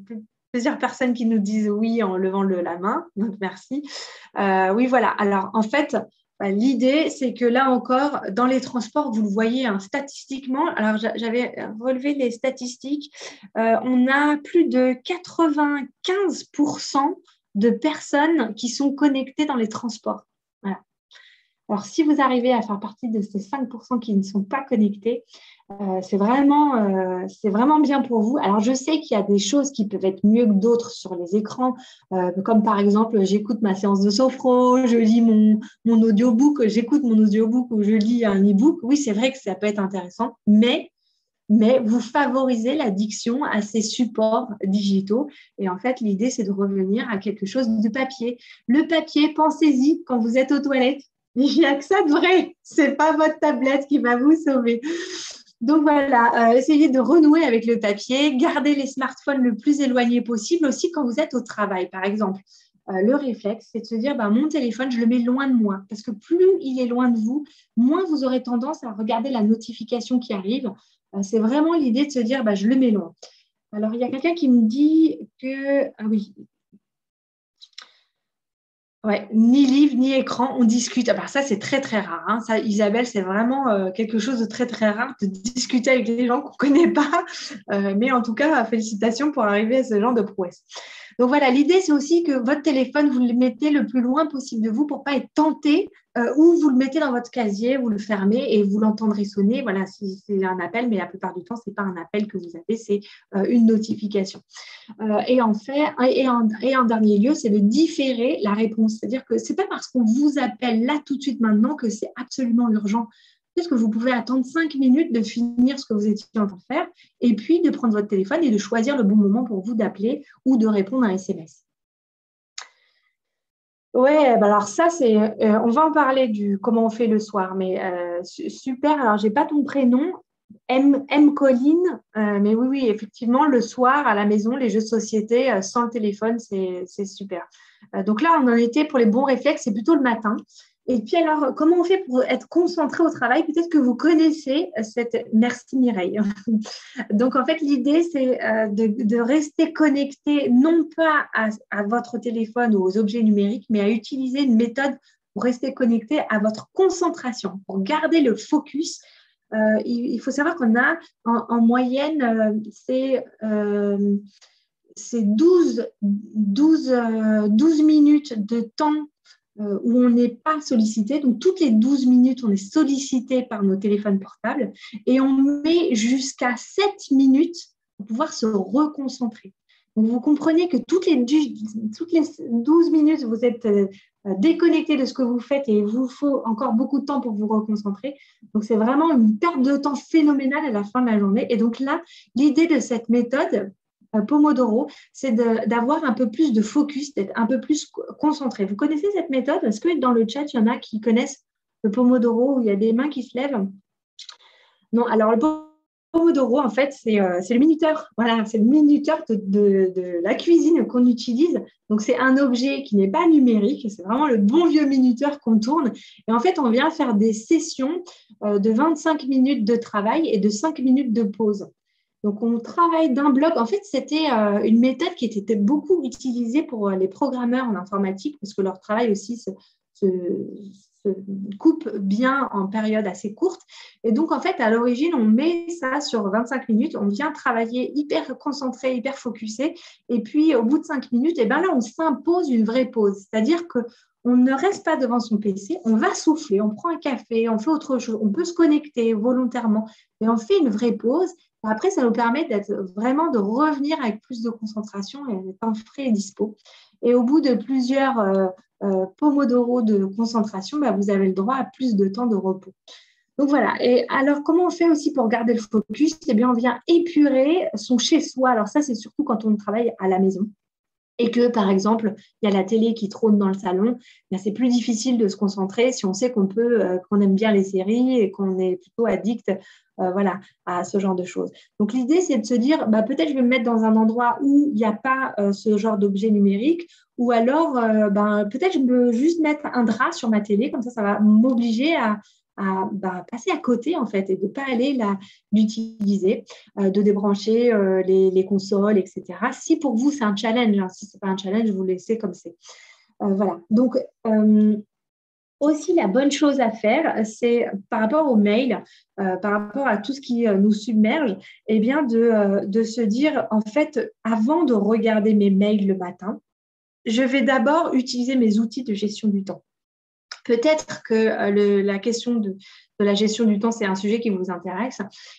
plusieurs personnes qui nous disent oui en levant la main. Donc, merci. Oui, voilà. Alors, en fait, l'idée, c'est que là encore, dans les transports, vous le voyez statistiquement. Alors, j'avais relevé les statistiques. On a plus de 95% de personnes qui sont connectées dans les transports. Voilà. Alors, si vous arrivez à faire partie de ces 5% qui ne sont pas connectés, c'est vraiment bien pour vous. Alors, je sais qu'il y a des choses qui peuvent être mieux que d'autres sur les écrans, comme par exemple, j'écoute ma séance de sophro, je lis mon audiobook, j'écoute mon audiobook ou je lis un e-book. Oui, c'est vrai que ça peut être intéressant, mais vous favorisez l'addiction à ces supports digitaux. Et en fait, l'idée, c'est de revenir à quelque chose de papier. Le papier, pensez-y quand vous êtes aux toilettes. Il n'y a que ça de vrai. Ce n'est pas votre tablette qui va vous sauver. Donc voilà, essayez de renouer avec le papier, gardez les smartphones le plus éloignés possible aussi quand vous êtes au travail, par exemple. Le réflexe, c'est de se dire, mon téléphone, je le mets loin de moi. Parce que plus il est loin de vous, moins vous aurez tendance à regarder la notification qui arrive. C'est vraiment l'idée de se dire, je le mets loin. Alors, il y a quelqu'un qui me dit que… Ah oui. Ouais, ni livre, ni écran, on discute. Ça, c'est très, très rare. Ça, Isabelle, c'est vraiment quelque chose de très, très rare de discuter avec des gens qu'on ne connaît pas. Mais en tout cas, félicitations pour arriver à ce genre de prouesse. Donc voilà, l'idée, c'est aussi que votre téléphone, vous le mettez le plus loin possible de vous pour ne pas être tenté ou vous le mettez dans votre casier, vous le fermez et vous l'entendrez sonner. Voilà, c'est un appel, mais la plupart du temps, ce n'est pas un appel que vous avez, c'est une notification. Et en dernier lieu, c'est de différer la réponse. C'est-à-dire que ce n'est pas parce qu'on vous appelle là tout de suite maintenant que c'est absolument urgent. Peut-être que vous pouvez attendre 5 minutes de finir ce que vous étiez en train de faire et puis de prendre votre téléphone et de choisir le bon moment pour vous d'appeler ou de répondre à un SMS. Ouais, alors ça, on va en parler du comment on fait le soir, mais super. Alors, je n'ai pas ton prénom, M. Colline, mais oui, effectivement, le soir à la maison, les jeux de société sans le téléphone, c'est super. Donc là, on en était pour les bons réflexes, c'est plutôt le matin. Et puis alors, comment on fait pour être concentré au travail? Peut-être que vous connaissez cette… Merci Mireille. Donc en fait, l'idée, c'est de rester connecté non pas à votre téléphone ou aux objets numériques, mais à utiliser une méthode pour rester connecté à votre concentration, pour garder le focus. Il faut savoir qu'on a en moyenne, c'est 12 minutes de temps où on n'est pas sollicité. Donc, toutes les 12 minutes, on est sollicité par nos téléphones portables et on met jusqu'à 7 minutes pour pouvoir se reconcentrer. Donc, vous comprenez que toutes les 12 minutes, vous êtes déconnecté de ce que vous faites et il vous faut encore beaucoup de temps pour vous reconcentrer. Donc, c'est vraiment une perte de temps phénoménale à la fin de la journée. Et donc là, l'idée de cette méthode, Pomodoro, c'est d'avoir un peu plus de focus, d'être un peu plus concentré. Vous connaissez cette méthode? Est-ce que dans le chat, il y en a qui connaissent le Pomodoro où il y a des mains qui se lèvent? Non, alors le Pomodoro, en fait, c'est le minuteur. Voilà, c'est le minuteur de la cuisine qu'on utilise. Donc, c'est un objet qui n'est pas numérique. C'est vraiment le bon vieux minuteur qu'on tourne. Et en fait, on vient faire des sessions de 25 minutes de travail et de 5 minutes de pause. Donc, on travaille d'un bloc. En fait, c'était une méthode qui était beaucoup utilisée pour les programmeurs en informatique parce que leur travail aussi se coupe bien en période assez courte. Et donc, en fait, à l'origine, on met ça sur 25 minutes. On vient travailler hyper concentré, hyper focusé. Et puis, au bout de 5 minutes, là, on s'impose une vraie pause. C'est-à-dire qu'on ne reste pas devant son PC, on va souffler, on prend un café, on fait autre chose. On peut se connecter volontairement, mais on fait une vraie pause. Après, ça nous permet vraiment de revenir avec plus de concentration et d'être frais et dispo. Et au bout de plusieurs pomodoro de concentration, vous avez le droit à plus de temps de repos. Donc voilà. Et alors, comment on fait aussi pour garder le focus? Eh bien, on vient épurer son chez-soi. Alors ça, c'est surtout quand on travaille à la maison et que, par exemple, il y a la télé qui trône dans le salon, c'est plus difficile de se concentrer si on sait qu'on aime bien les séries et qu'on est plutôt addict voilà, à ce genre de choses. Donc, l'idée, c'est de se dire, peut-être je vais me mettre dans un endroit où il n'y a pas ce genre d'objet numérique, ou alors, peut-être je peux juste mettre un drap sur ma télé, comme ça va m'obliger à passer à côté, en fait, et de ne pas aller l'utiliser, de débrancher les consoles, etc. Si pour vous, c'est un challenge, hein, si ce n'est pas un challenge, vous laissez comme c'est. Voilà. Donc, aussi, la bonne chose à faire, c'est par rapport aux mails, par rapport à tout ce qui nous submerge, eh bien de se dire, en fait, avant de regarder mes mails le matin, je vais d'abord utiliser mes outils de gestion du temps. Peut-être que la question de la gestion du temps, c'est un sujet qui vous intéresse.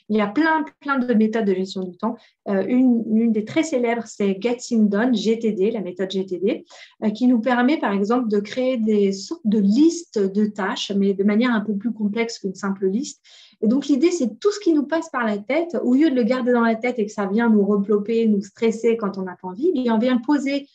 Il y a plein de méthodes de gestion du temps. Une des très célèbres, c'est Getting Done, GTD, la méthode GTD, qui nous permet, par exemple, de créer des sortes de listes de tâches, mais de manière un peu plus complexe qu'une simple liste. Et donc, l'idée, c'est tout ce qui nous passe par la tête, au lieu de le garder dans la tête et que ça vient nous reploper, nous stresser quand on n'a pas envie, on vient le poser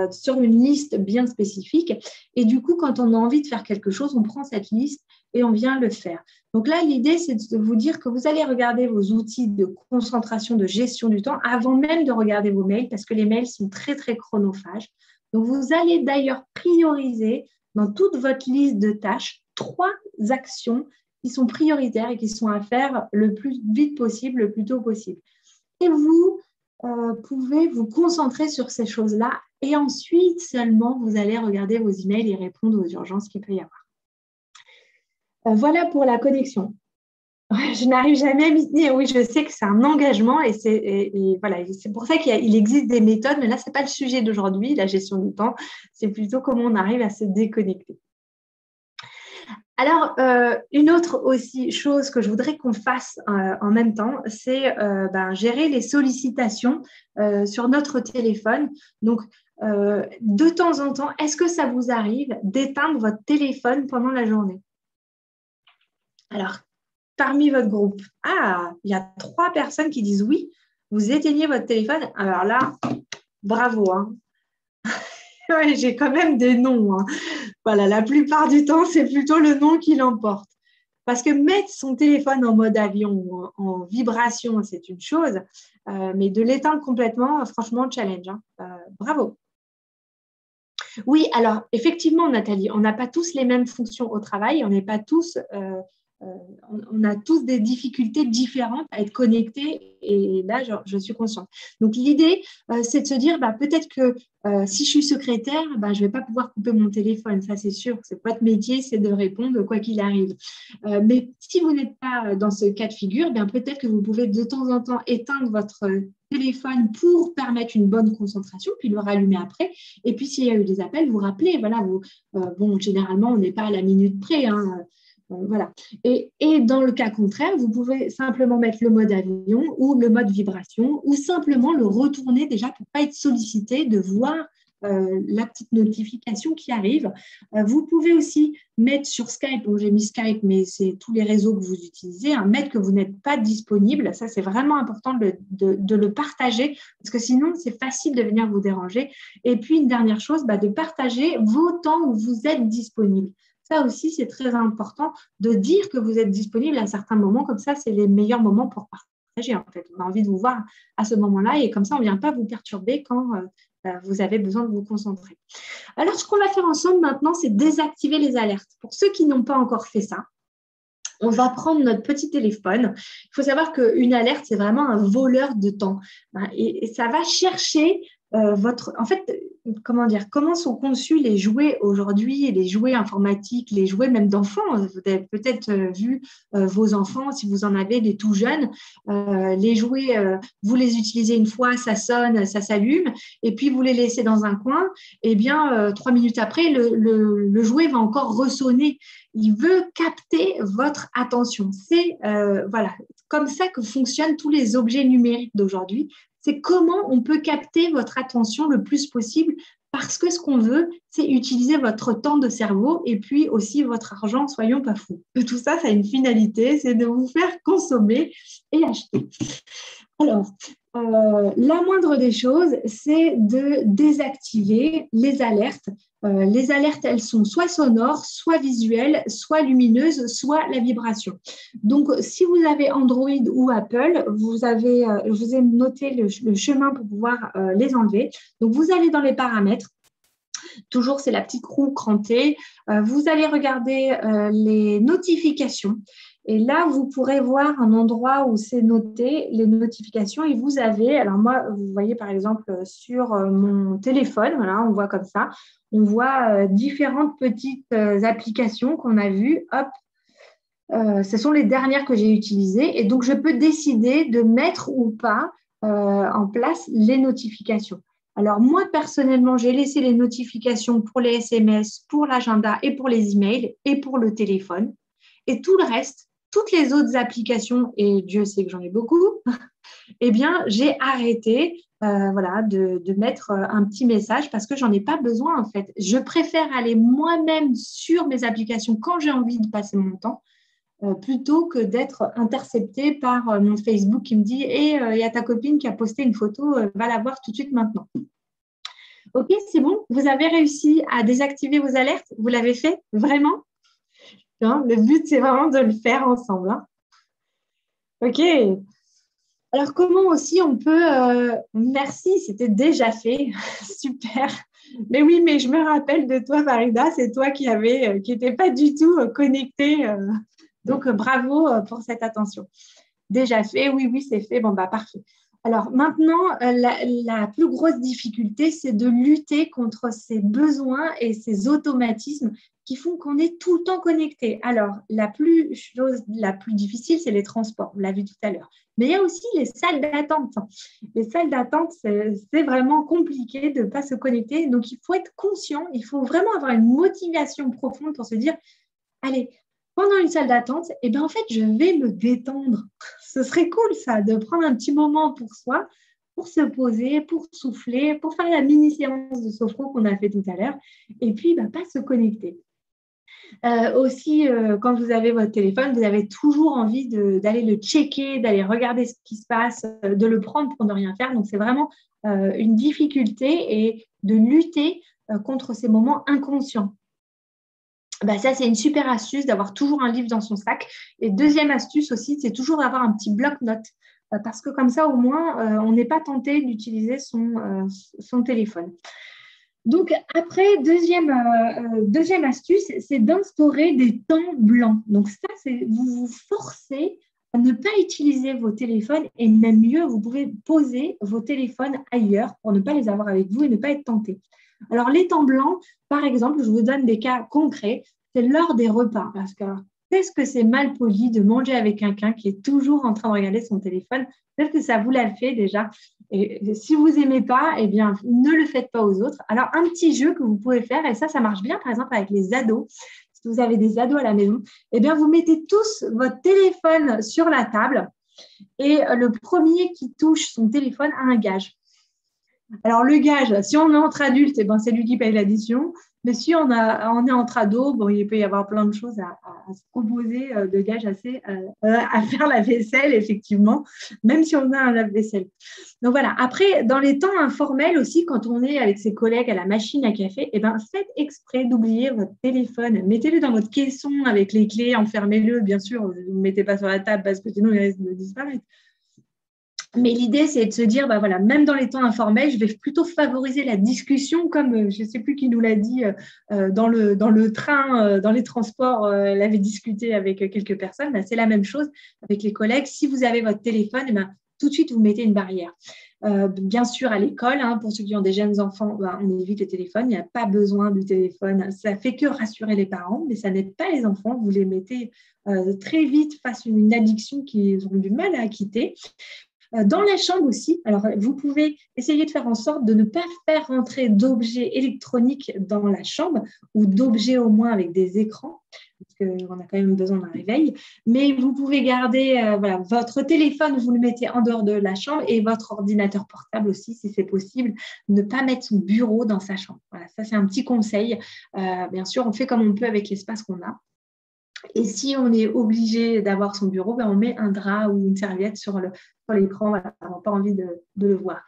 sur une liste bien spécifique. Et du coup, quand on a envie de faire quelque chose, on prend cette liste et on vient le faire. Donc là, l'idée, c'est de vous dire que vous allez regarder vos outils de concentration, de gestion du temps avant même de regarder vos mails parce que les mails sont très, très chronophages. Donc, vous allez d'ailleurs prioriser dans toute votre liste de tâches 3 actions qui sont prioritaires et qui sont à faire le plus vite possible, le plus tôt possible. Et vous pouvez vous concentrer sur ces choses-là et ensuite seulement vous allez regarder vos emails et répondre aux urgences qu'il peut y avoir. Voilà pour la connexion. Je n'arrive jamais à m'y tenir. Oui, je sais que c'est un engagement et voilà, c'est pour ça qu'il existe des méthodes, mais là, ce n'est pas le sujet d'aujourd'hui, la gestion du temps, c'est plutôt comment on arrive à se déconnecter. Alors, une autre aussi chose que je voudrais qu'on fasse en même temps, c'est gérer les sollicitations sur notre téléphone. Donc, de temps en temps, est-ce que ça vous arrive d'éteindre votre téléphone pendant la journée? Alors, parmi votre groupe, il y a 3 personnes qui disent oui, vous éteignez votre téléphone. Alors là, bravo, hein. Ouais, j'ai quand même des noms, hein. Voilà, la plupart du temps, c'est plutôt le nom qui l'emporte. Parce que mettre son téléphone en mode avion ou en vibration, c'est une chose, mais de l'éteindre complètement, franchement, challenge, hein. Bravo. Oui, alors effectivement, Nathalie, on n'a pas tous les mêmes fonctions au travail, on n'est pas tous on a tous des difficultés différentes à être connectés et là, je suis consciente. Donc, l'idée, c'est de se dire, peut-être que si je suis secrétaire, je ne vais pas pouvoir couper mon téléphone, ça c'est sûr. C'est votre métier, c'est de répondre quoi qu'il arrive. Mais si vous n'êtes pas dans ce cas de figure, peut-être que vous pouvez de temps en temps éteindre votre téléphone pour permettre une bonne concentration, puis le rallumer après. Et puis, s'il y a eu des appels, vous rappelez, voilà, généralement, on n'est pas à la minute près, hein. Voilà. Et dans le cas contraire, vous pouvez simplement mettre le mode avion ou le mode vibration ou simplement le retourner déjà pour ne pas être sollicité, de voir la petite notification qui arrive. Vous pouvez aussi mettre sur Skype, j'ai mis Skype, mais c'est tous les réseaux que vous utilisez, mettre que vous n'êtes pas disponible. Ça, c'est vraiment important de le partager parce que sinon, c'est facile de venir vous déranger. Et puis, une dernière chose, de partager vos temps où vous êtes disponible. Ça aussi, c'est très important de dire que vous êtes disponible à certains moments. Comme ça, c'est les meilleurs moments pour partager. En fait, on a envie de vous voir à ce moment-là et comme ça, on ne vient pas vous perturber quand vous avez besoin de vous concentrer. Alors, ce qu'on va faire ensemble maintenant, c'est désactiver les alertes. Pour ceux qui n'ont pas encore fait ça, on va prendre notre petit téléphone. Il faut savoir qu'une alerte, c'est vraiment un voleur de temps. Et ça va chercher en fait, comment sont conçus les jouets aujourd'hui, les jouets informatiques, les jouets même d'enfants. Vous avez peut-être vu vos enfants, si vous en avez des tout jeunes, les jouets, vous les utilisez une fois, ça sonne, ça s'allume, et puis vous les laissez dans un coin, et bien 3 minutes après, le jouet va encore ressonner. Il veut capter votre attention. C'est voilà, comme ça que fonctionnent tous les objets numériques d'aujourd'hui. C'est comment on peut capter votre attention le plus possible parce que ce qu'on veut, c'est utiliser votre temps de cerveau et puis aussi votre argent, soyons pas fous. Tout ça, ça a une finalité, c'est de vous faire consommer et acheter. Alors, la moindre des choses, c'est de désactiver les alertes. Les alertes, elles sont soit sonores, soit visuelles, soit lumineuses, soit la vibration. Donc, si vous avez Android ou Apple, je vous ai noté le chemin pour pouvoir les enlever. Donc, vous allez dans les paramètres. Toujours, c'est la petite roue crantée. Vous allez regarder les notifications. Et là, vous pourrez voir un endroit où c'est noté les notifications et vous avez, alors moi, vous voyez par exemple sur mon téléphone, voilà, on voit comme ça, on voit différentes petites applications qu'on a vues. Hop, ce sont les dernières que j'ai utilisées et donc je peux décider de mettre ou pas en place les notifications. Alors moi, personnellement, j'ai laissé les notifications pour les SMS, pour l'agenda et pour les emails et pour le téléphone. Et tout le reste, toutes les autres applications, et Dieu sait que j'en ai beaucoup, eh bien, j'ai arrêté de mettre un petit message parce que j'en ai pas besoin en fait. Je préfère aller moi-même sur mes applications quand j'ai envie de passer mon temps plutôt que d'être interceptée par mon Facebook qui me dit il y a ta copine qui a posté une photo, va la voir tout de suite maintenant. Ok, c'est bon? Vous avez réussi à désactiver vos alertes? Vous l'avez fait? Vraiment? Non, le but, c'est vraiment de le faire ensemble. Hein. Ok. Alors, comment aussi on peut… merci, c'était déjà fait. Super. Mais oui, mais je me rappelle de toi, Farida, c'est toi qui n'était pas du tout connectée. Donc, bravo pour cette attention. Déjà fait, oui, c'est fait. Bon, bah parfait. Alors maintenant, la plus grosse difficulté, c'est de lutter contre ces besoins et ces automatismes qui font qu'on est tout le temps connecté. Alors, chose la plus difficile, c'est les transports, on l'a vu tout à l'heure. Mais il y a aussi les salles d'attente. Les salles d'attente, c'est vraiment compliqué de ne pas se connecter. Donc, il faut être conscient, il faut vraiment avoir une motivation profonde pour se dire, allez, pendant une salle d'attente, eh bien, en fait, je vais me détendre. Ce serait cool, ça, de prendre un petit moment pour soi, pour se poser, pour souffler, pour faire la mini-séance de sophro qu'on a fait tout à l'heure, et puis pas se connecter. Aussi, quand vous avez votre téléphone, vous avez toujours envie d'aller le checker, d'aller regarder ce qui se passe, de le prendre pour ne rien faire. Donc, c'est vraiment une difficulté et de lutter contre ces moments inconscients. Ça, c'est une super astuce d'avoir toujours un livre dans son sac. Et deuxième astuce aussi, c'est toujours d'avoir un petit bloc-notes parce que comme ça, au moins, on n'est pas tenté d'utiliser son téléphone. Donc, après, deuxième astuce, c'est d'instaurer des temps blancs. Donc, ça, c'est vous vous forcez à ne pas utiliser vos téléphones et même mieux, vous pouvez poser vos téléphones ailleurs pour ne pas les avoir avec vous et ne pas être tenté. Alors, les temps blancs, par exemple, je vous donne des cas concrets, c'est l'heure des repas. Parce que qu'est-ce que c'est mal poli de manger avec quelqu'un qui est toujours en train de regarder son téléphone? Peut-être que ça vous l'a fait déjà. Et si vous n'aimez pas, eh bien, ne le faites pas aux autres. Alors, un petit jeu que vous pouvez faire, et ça marche bien, par exemple, avec les ados. Si vous avez des ados à la maison, eh bien, vous mettez tous votre téléphone sur la table et le premier qui touche son téléphone a un gage. Alors, le gage, si on est entre adultes, c'est lui qui paye l'addition. Mais si on est entre ados, il peut y avoir plein de choses à se proposer de gages à faire la vaisselle, effectivement, même si on a un lave-vaisselle. Donc voilà. Après, dans les temps informels aussi, quand on est avec ses collègues à la machine à café, faites exprès d'oublier votre téléphone. Mettez-le dans votre caisson avec les clés, enfermez-le. Bien sûr, vous ne le mettez pas sur la table parce que sinon, il risque de disparaître. Mais l'idée, c'est de se dire, même dans les temps informels, je vais plutôt favoriser la discussion, comme je ne sais plus qui nous l'a dit dans le train, dans les transports, elle avait discuté avec quelques personnes. C'est la même chose avec les collègues. Si vous avez votre téléphone, tout de suite, vous mettez une barrière. Bien sûr, à l'école, pour ceux qui ont des jeunes enfants, on évite le téléphone. Il n'y a pas besoin du téléphone. Ça ne fait que rassurer les parents, mais ça n'aide pas les enfants. Vous les mettez très vite face à une addiction qu'ils ont du mal à quitter. Dans la chambre aussi, alors vous pouvez essayer de faire en sorte de ne pas faire rentrer d'objets électroniques dans la chambre ou d'objets au moins avec des écrans, parce qu'on a quand même besoin d'un réveil. Mais vous pouvez garder votre téléphone, vous le mettez en dehors de la chambre et votre ordinateur portable aussi, si c'est possible, ne pas mettre son bureau dans sa chambre. Voilà, ça c'est un petit conseil. Bien sûr, on fait comme on peut avec l'espace qu'on a. Et si on est obligé d'avoir son bureau, on met un drap ou une serviette sur l'écran. Voilà, on n'a pas envie de le voir.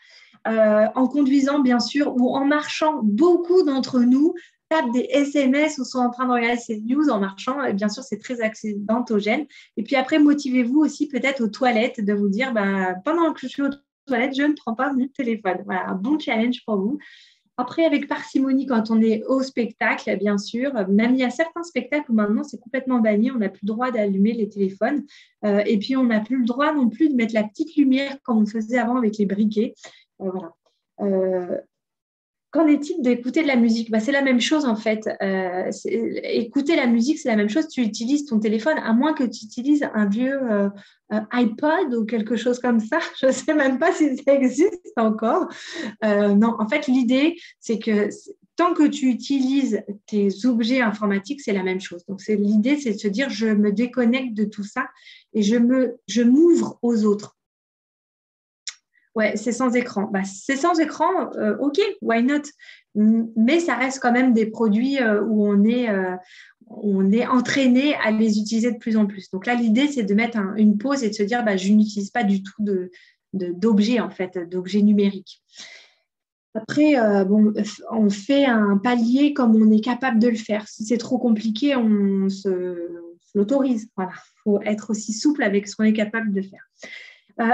En conduisant, bien sûr, ou en marchant, beaucoup d'entre nous tapent des SMS ou sont en train de regarder ces news en marchant. Et bien sûr, c'est très accidentogène. Et puis après, motivez-vous aussi peut-être aux toilettes de vous dire, pendant que je suis aux toilettes, je ne prends pas mon téléphone. Voilà, un bon challenge pour vous. Après, avec parcimonie, quand on est au spectacle, bien sûr, même il y a certains spectacles où maintenant c'est complètement banni, on n'a plus le droit d'allumer les téléphones. Et puis, on n'a plus le droit non plus de mettre la petite lumière comme on faisait avant avec les briquets. Voilà. Qu'en est-il d'écouter de la musique? C'est la même chose en fait. Écouter la musique, c'est la même chose. Tu utilises ton téléphone, à moins que tu utilises un vieux iPod ou quelque chose comme ça. Je ne sais même pas si ça existe encore. Non, en fait, l'idée, c'est que tant que tu utilises tes objets informatiques, c'est la même chose. Donc, l'idée, c'est de se dire, je me déconnecte de tout ça et je m'ouvre aux autres. Ouais, c'est sans écran. C'est sans écran, ok, why not? Mais ça reste quand même des produits où on est entraîné à les utiliser de plus en plus. Donc là, l'idée, c'est de mettre une pause et de se dire, je n'utilise pas du tout d'objets, en fait, d'objets numériques. Après, on fait un palier comme on est capable de le faire. Si c'est trop compliqué, on se l'autorise. Voilà, il faut être aussi souple avec ce qu'on est capable de faire.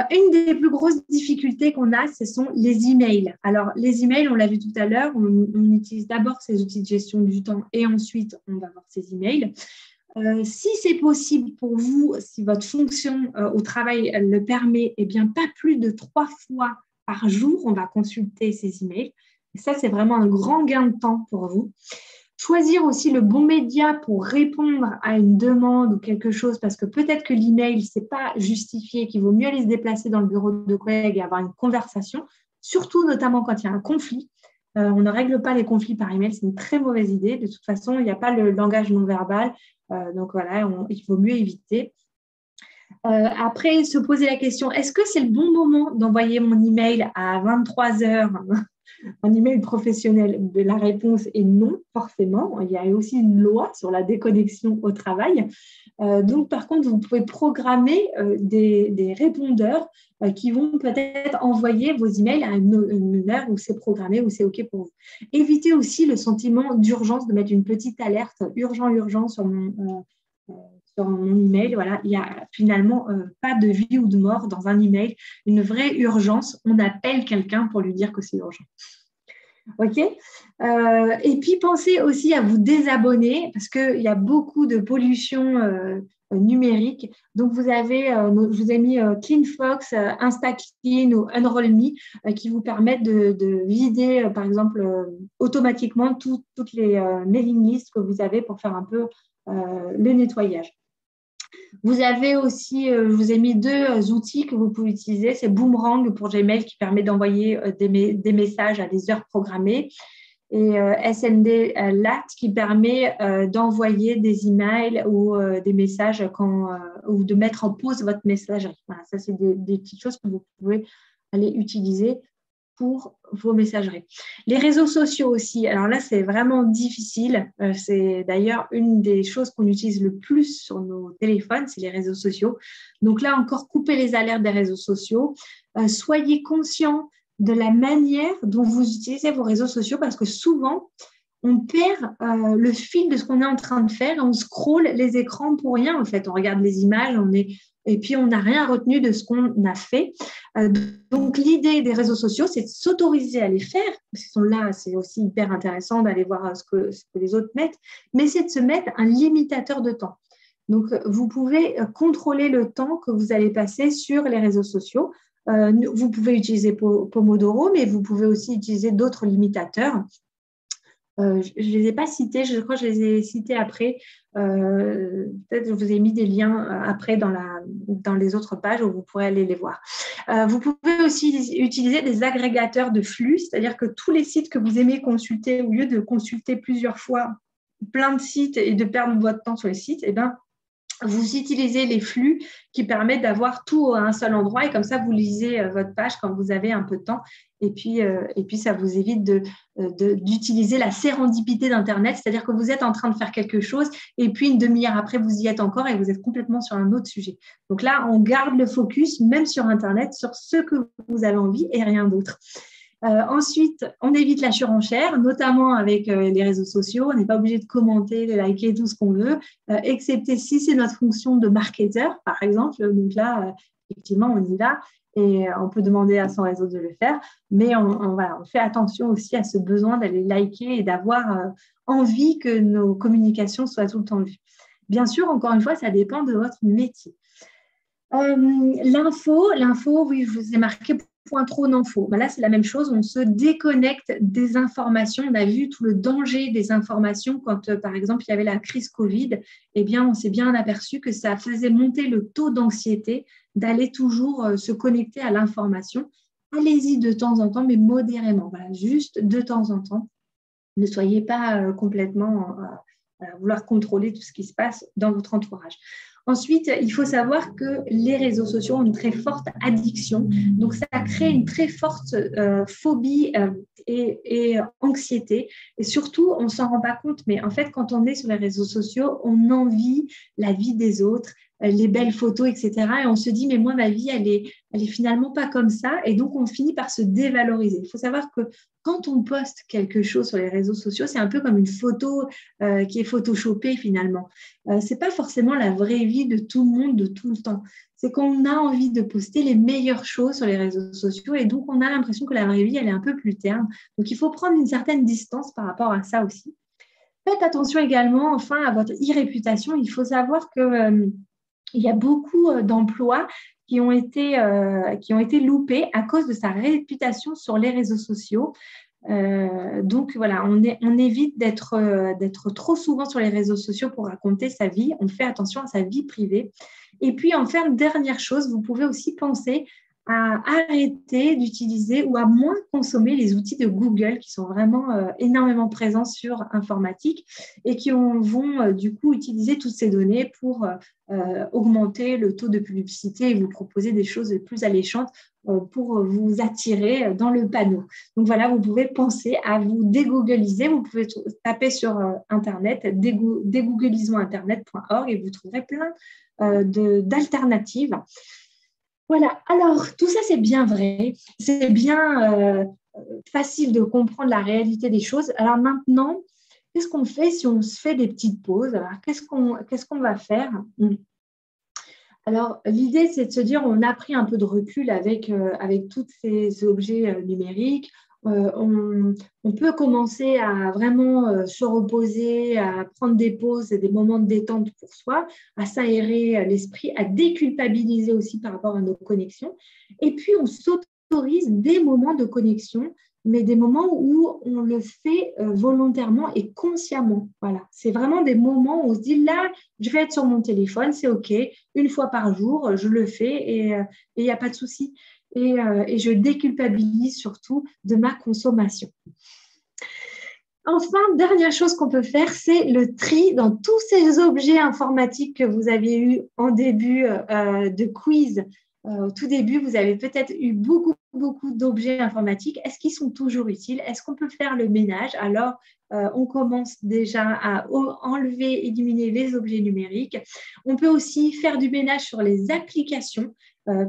Une des plus grosses difficultés qu'on a, ce sont les emails. Alors, les emails, on l'a vu tout à l'heure, on utilise d'abord ces outils de gestion du temps et ensuite, on va voir ces emails. Si c'est possible pour vous, si votre fonction au travail le permet, pas plus de 3 fois par jour, on va consulter ces emails. Et ça, c'est vraiment un grand gain de temps pour vous. Choisir aussi le bon média pour répondre à une demande ou quelque chose, parce que peut-être que l'email, ce n'est pas justifié, qu'il vaut mieux aller se déplacer dans le bureau de collègues et avoir une conversation, surtout notamment quand il y a un conflit. On ne règle pas les conflits par email, c'est une très mauvaise idée. De toute façon, il n'y a pas le langage non verbal, donc voilà, il vaut mieux éviter. Après, se poser la question, est-ce que c'est le bon moment d'envoyer mon email à 23 heures, un email professionnel? La réponse est non, forcément. Il y a aussi une loi sur la déconnexion au travail. Donc, par contre, vous pouvez programmer des répondeurs qui vont peut-être envoyer vos emails à une heure où c'est programmé, où c'est OK pour vous. Évitez aussi le sentiment d'urgence, de mettre une petite alerte urgent sur mon email. Voilà, il n'y a finalement pas de vie ou de mort dans un email. Une vraie urgence, on appelle quelqu'un pour lui dire que c'est urgent. OK. Et puis, pensez aussi à vous désabonner parce qu'il y a beaucoup de pollution numérique. Donc, je vous ai mis CleanFox, InstaClean ou UnrollMe qui vous permettent de vider, par exemple, automatiquement toutes les mailing lists que vous avez pour faire un peu le nettoyage. Vous avez aussi, je vous ai mis 2 outils que vous pouvez utiliser. C'est Boomerang pour Gmail qui permet d'envoyer des messages à des heures programmées et SNDLAT qui permet d'envoyer des emails ou des messages ou de mettre en pause votre messagerie. Voilà, ça, c'est des petites choses que vous pouvez aller utiliser pour vos messageries. Les réseaux sociaux aussi, alors là, c'est vraiment difficile. C'est d'ailleurs une des choses qu'on utilise le plus sur nos téléphones, c'est les réseaux sociaux. Donc là, encore, coupez les alertes des réseaux sociaux. Soyez conscient de la manière dont vous utilisez vos réseaux sociaux parce que souvent, on perd le fil de ce qu'on est en train de faire et on scrolle les écrans pour rien. En fait, on regarde les images, et puis on n'a rien retenu de ce qu'on a fait. Donc, l'idée des réseaux sociaux, c'est de s'autoriser à les faire. Ils sont là, c'est aussi hyper intéressant d'aller voir ce que les autres mettent, mais c'est de se mettre un limitateur de temps. Donc, vous pouvez contrôler le temps que vous allez passer sur les réseaux sociaux. Vous pouvez utiliser Pomodoro, mais vous pouvez aussi utiliser d'autres limitateurs. Je ne les ai pas cités, je crois que je les ai cités après. Peut-être que je vous ai mis des liens après dans les autres pages où vous pourrez aller les voir. Vous pouvez aussi utiliser des agrégateurs de flux, c'est-à-dire que tous les sites que vous aimez consulter, au lieu de consulter plusieurs fois plein de sites et de perdre votre temps sur les sites, eh ben, vous utilisez les flux qui permettent d'avoir tout à un seul endroit et comme ça, vous lisez votre page quand vous avez un peu de temps et puis ça vous évite d'utiliser la sérendipité d'Internet, c'est-à-dire que vous êtes en train de faire quelque chose et puis une demi-heure après, vous y êtes encore et vous êtes complètement sur un autre sujet. Donc là, on garde le focus, même sur Internet, sur ce que vous avez envie et rien d'autre. Ensuite, on évite la surenchère, notamment avec les réseaux sociaux. On n'est pas obligé de commenter, de liker tout ce qu'on veut, excepté si c'est notre fonction de marketeur, par exemple. Donc là, effectivement, on y va et on peut demander à son réseau de le faire. Mais on fait attention aussi à ce besoin d'aller liker et d'avoir envie que nos communications soient tout le temps vues. Bien sûr, encore une fois, ça dépend de votre métier. L'info, oui, je vous ai marqué point trop d'infos. Ben là, c'est la même chose, on se déconnecte des informations. On a vu tout le danger des informations quand, par exemple, il y avait la crise Covid. Eh bien, on s'est bien aperçu que ça faisait monter le taux d'anxiété d'aller toujours se connecter à l'information. Allez-y de temps en temps, mais modérément. Voilà, juste de temps en temps. Ne soyez pas complètement à vouloir contrôler tout ce qui se passe dans votre entourage. Ensuite, il faut savoir que les réseaux sociaux ont une très forte addiction. Donc, ça crée une très forte phobie et anxiété. Et surtout, on ne s'en rend pas compte, mais en fait, quand on est sur les réseaux sociaux, on envie la vie des autres, les belles photos, etc. Et on se dit, mais moi, ma vie, elle est finalement pas comme ça. Et donc, on finit par se dévaloriser. Il faut savoir que quand on poste quelque chose sur les réseaux sociaux, c'est un peu comme une photo qui est photoshopée finalement. Ce n'est pas forcément la vraie vie de tout le monde de tout le temps. C'est qu'on a envie de poster les meilleures choses sur les réseaux sociaux et donc on a l'impression que la vraie vie, elle est un peu plus terne. Donc, il faut prendre une certaine distance par rapport à ça aussi. Faites attention également, enfin, à votre e-réputation. Il faut savoir que il y a beaucoup d'emplois qui ont été loupés à cause de sa réputation sur les réseaux sociaux. Donc voilà, on évite d'être trop souvent sur les réseaux sociaux pour raconter sa vie. On fait attention à sa vie privée. Et puis enfin, dernière chose, vous pouvez aussi penser à arrêter d'utiliser ou à moins consommer les outils de Google qui sont vraiment énormément présents sur informatique et qui vont du coup utiliser toutes ces données pour augmenter le taux de publicité et vous proposer des choses plus alléchantes pour vous attirer dans le panneau. Donc voilà, vous pouvez penser à vous dégoogliser. Vous pouvez taper sur Internet, dégooglisoninternet.org et vous trouverez plein d'alternatives. Voilà, alors tout ça c'est bien vrai, c'est bien facile de comprendre la réalité des choses. Alors maintenant, qu'est-ce qu'on fait si on se fait des petites pauses? Alors qu'est-ce qu'on va faire? Alors l'idée c'est de se dire on a pris un peu de recul avec tous ces objets numériques. On peut commencer à vraiment se reposer, à prendre des pauses et des moments de détente pour soi, à s'aérer l'esprit, à déculpabiliser aussi par rapport à nos connexions. Et puis, on s'autorise des moments de connexion, mais des moments où on le fait volontairement et consciemment. Voilà. C'est vraiment des moments où on se dit, là, je vais être sur mon téléphone, c'est OK, une fois par jour, je le fais et il n'y a pas de souci. Et je déculpabilise surtout de ma consommation. Enfin, dernière chose qu'on peut faire, c'est le tri dans tous ces objets informatiques que vous avez eus en début de quiz. Au tout début, vous avez peut-être eu beaucoup d'objets informatiques. Est-ce qu'ils sont toujours utiles? Est-ce qu'on peut faire le ménage? Alors, on commence déjà à enlever, éliminer les objets numériques. On peut aussi faire du ménage sur les applications.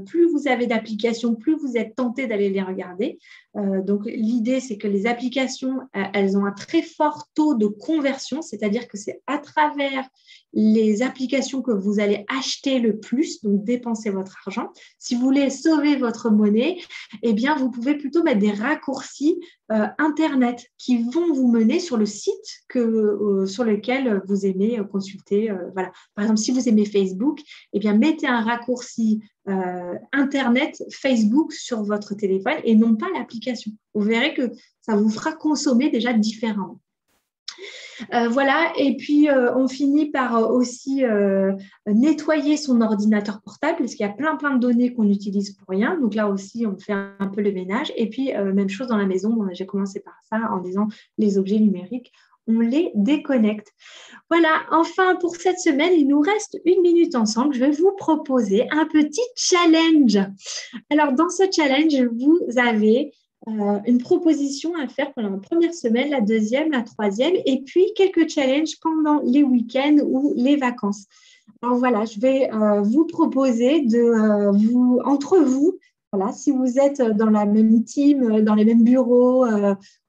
Plus vous avez d'applications, plus vous êtes tenté d'aller les regarder. Donc, l'idée, c'est que les applications, elles ont un très fort taux de conversion, c'est-à-dire que c'est à travers les applications que vous allez acheter le plus, donc dépenser votre argent. Si vous voulez sauver votre monnaie, eh bien, vous pouvez plutôt mettre des raccourcis Internet qui vont vous mener sur le site sur lequel vous aimez consulter. Voilà. Par exemple, si vous aimez Facebook, eh bien, mettez un raccourci Internet, Facebook sur votre téléphone et non pas l'application. Vous verrez que ça vous fera consommer déjà différemment. Voilà, et puis on finit par aussi nettoyer son ordinateur portable parce qu'il y a plein de données qu'on utilise pour rien. Donc là aussi, on fait un peu le ménage. Et puis, même chose dans la maison, bon, j'ai commencé par ça en disant les objets numériques, on les déconnecte. Voilà, enfin pour cette semaine, il nous reste 1 minute ensemble. Je vais vous proposer un petit challenge. Alors dans ce challenge, vous avez une proposition à faire pendant la première semaine, la deuxième, la troisième, et puis quelques challenges pendant les week-ends ou les vacances. Alors voilà, je vais vous proposer entre vous, voilà, si vous êtes dans la même team, dans les mêmes bureaux,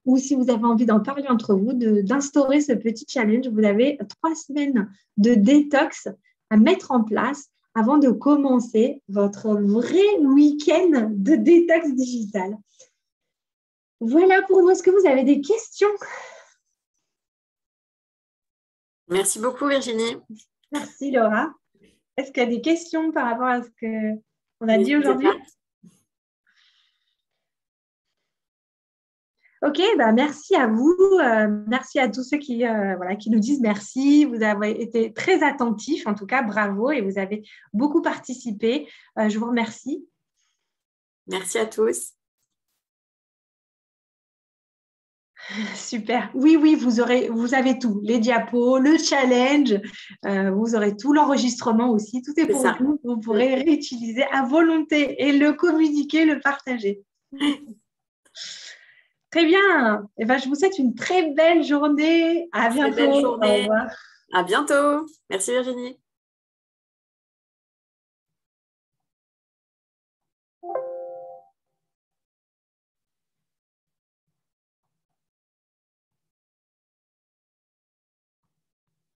ou si vous avez envie d'en parler entre vous, d'instaurer ce petit challenge. Vous avez 3 semaines de détox à mettre en place avant de commencer votre vrai week-end de détox digital. Voilà pour nous. Est-ce que vous avez des questions? Merci beaucoup, Virginie. Merci, Laura. Est-ce qu'il y a des questions par rapport à ce qu'on a dit N'hésitez aujourd'hui? pas. Ok, bah merci à vous. Merci à tous ceux qui nous disent merci. Vous avez été très attentifs, en tout cas, bravo, et vous avez beaucoup participé. Je vous remercie. Merci à tous. Super. Oui, vous avez tout. Les diapos, le challenge, vous aurez tout, l'enregistrement aussi. Tout est C'est pour ça. vous. Vous pourrez réutiliser à volonté et le communiquer, le partager. Très bien. Eh ben, je vous souhaite une très belle journée. À Très belle bientôt. Au journée. revoir. À bientôt. Merci, Virginie.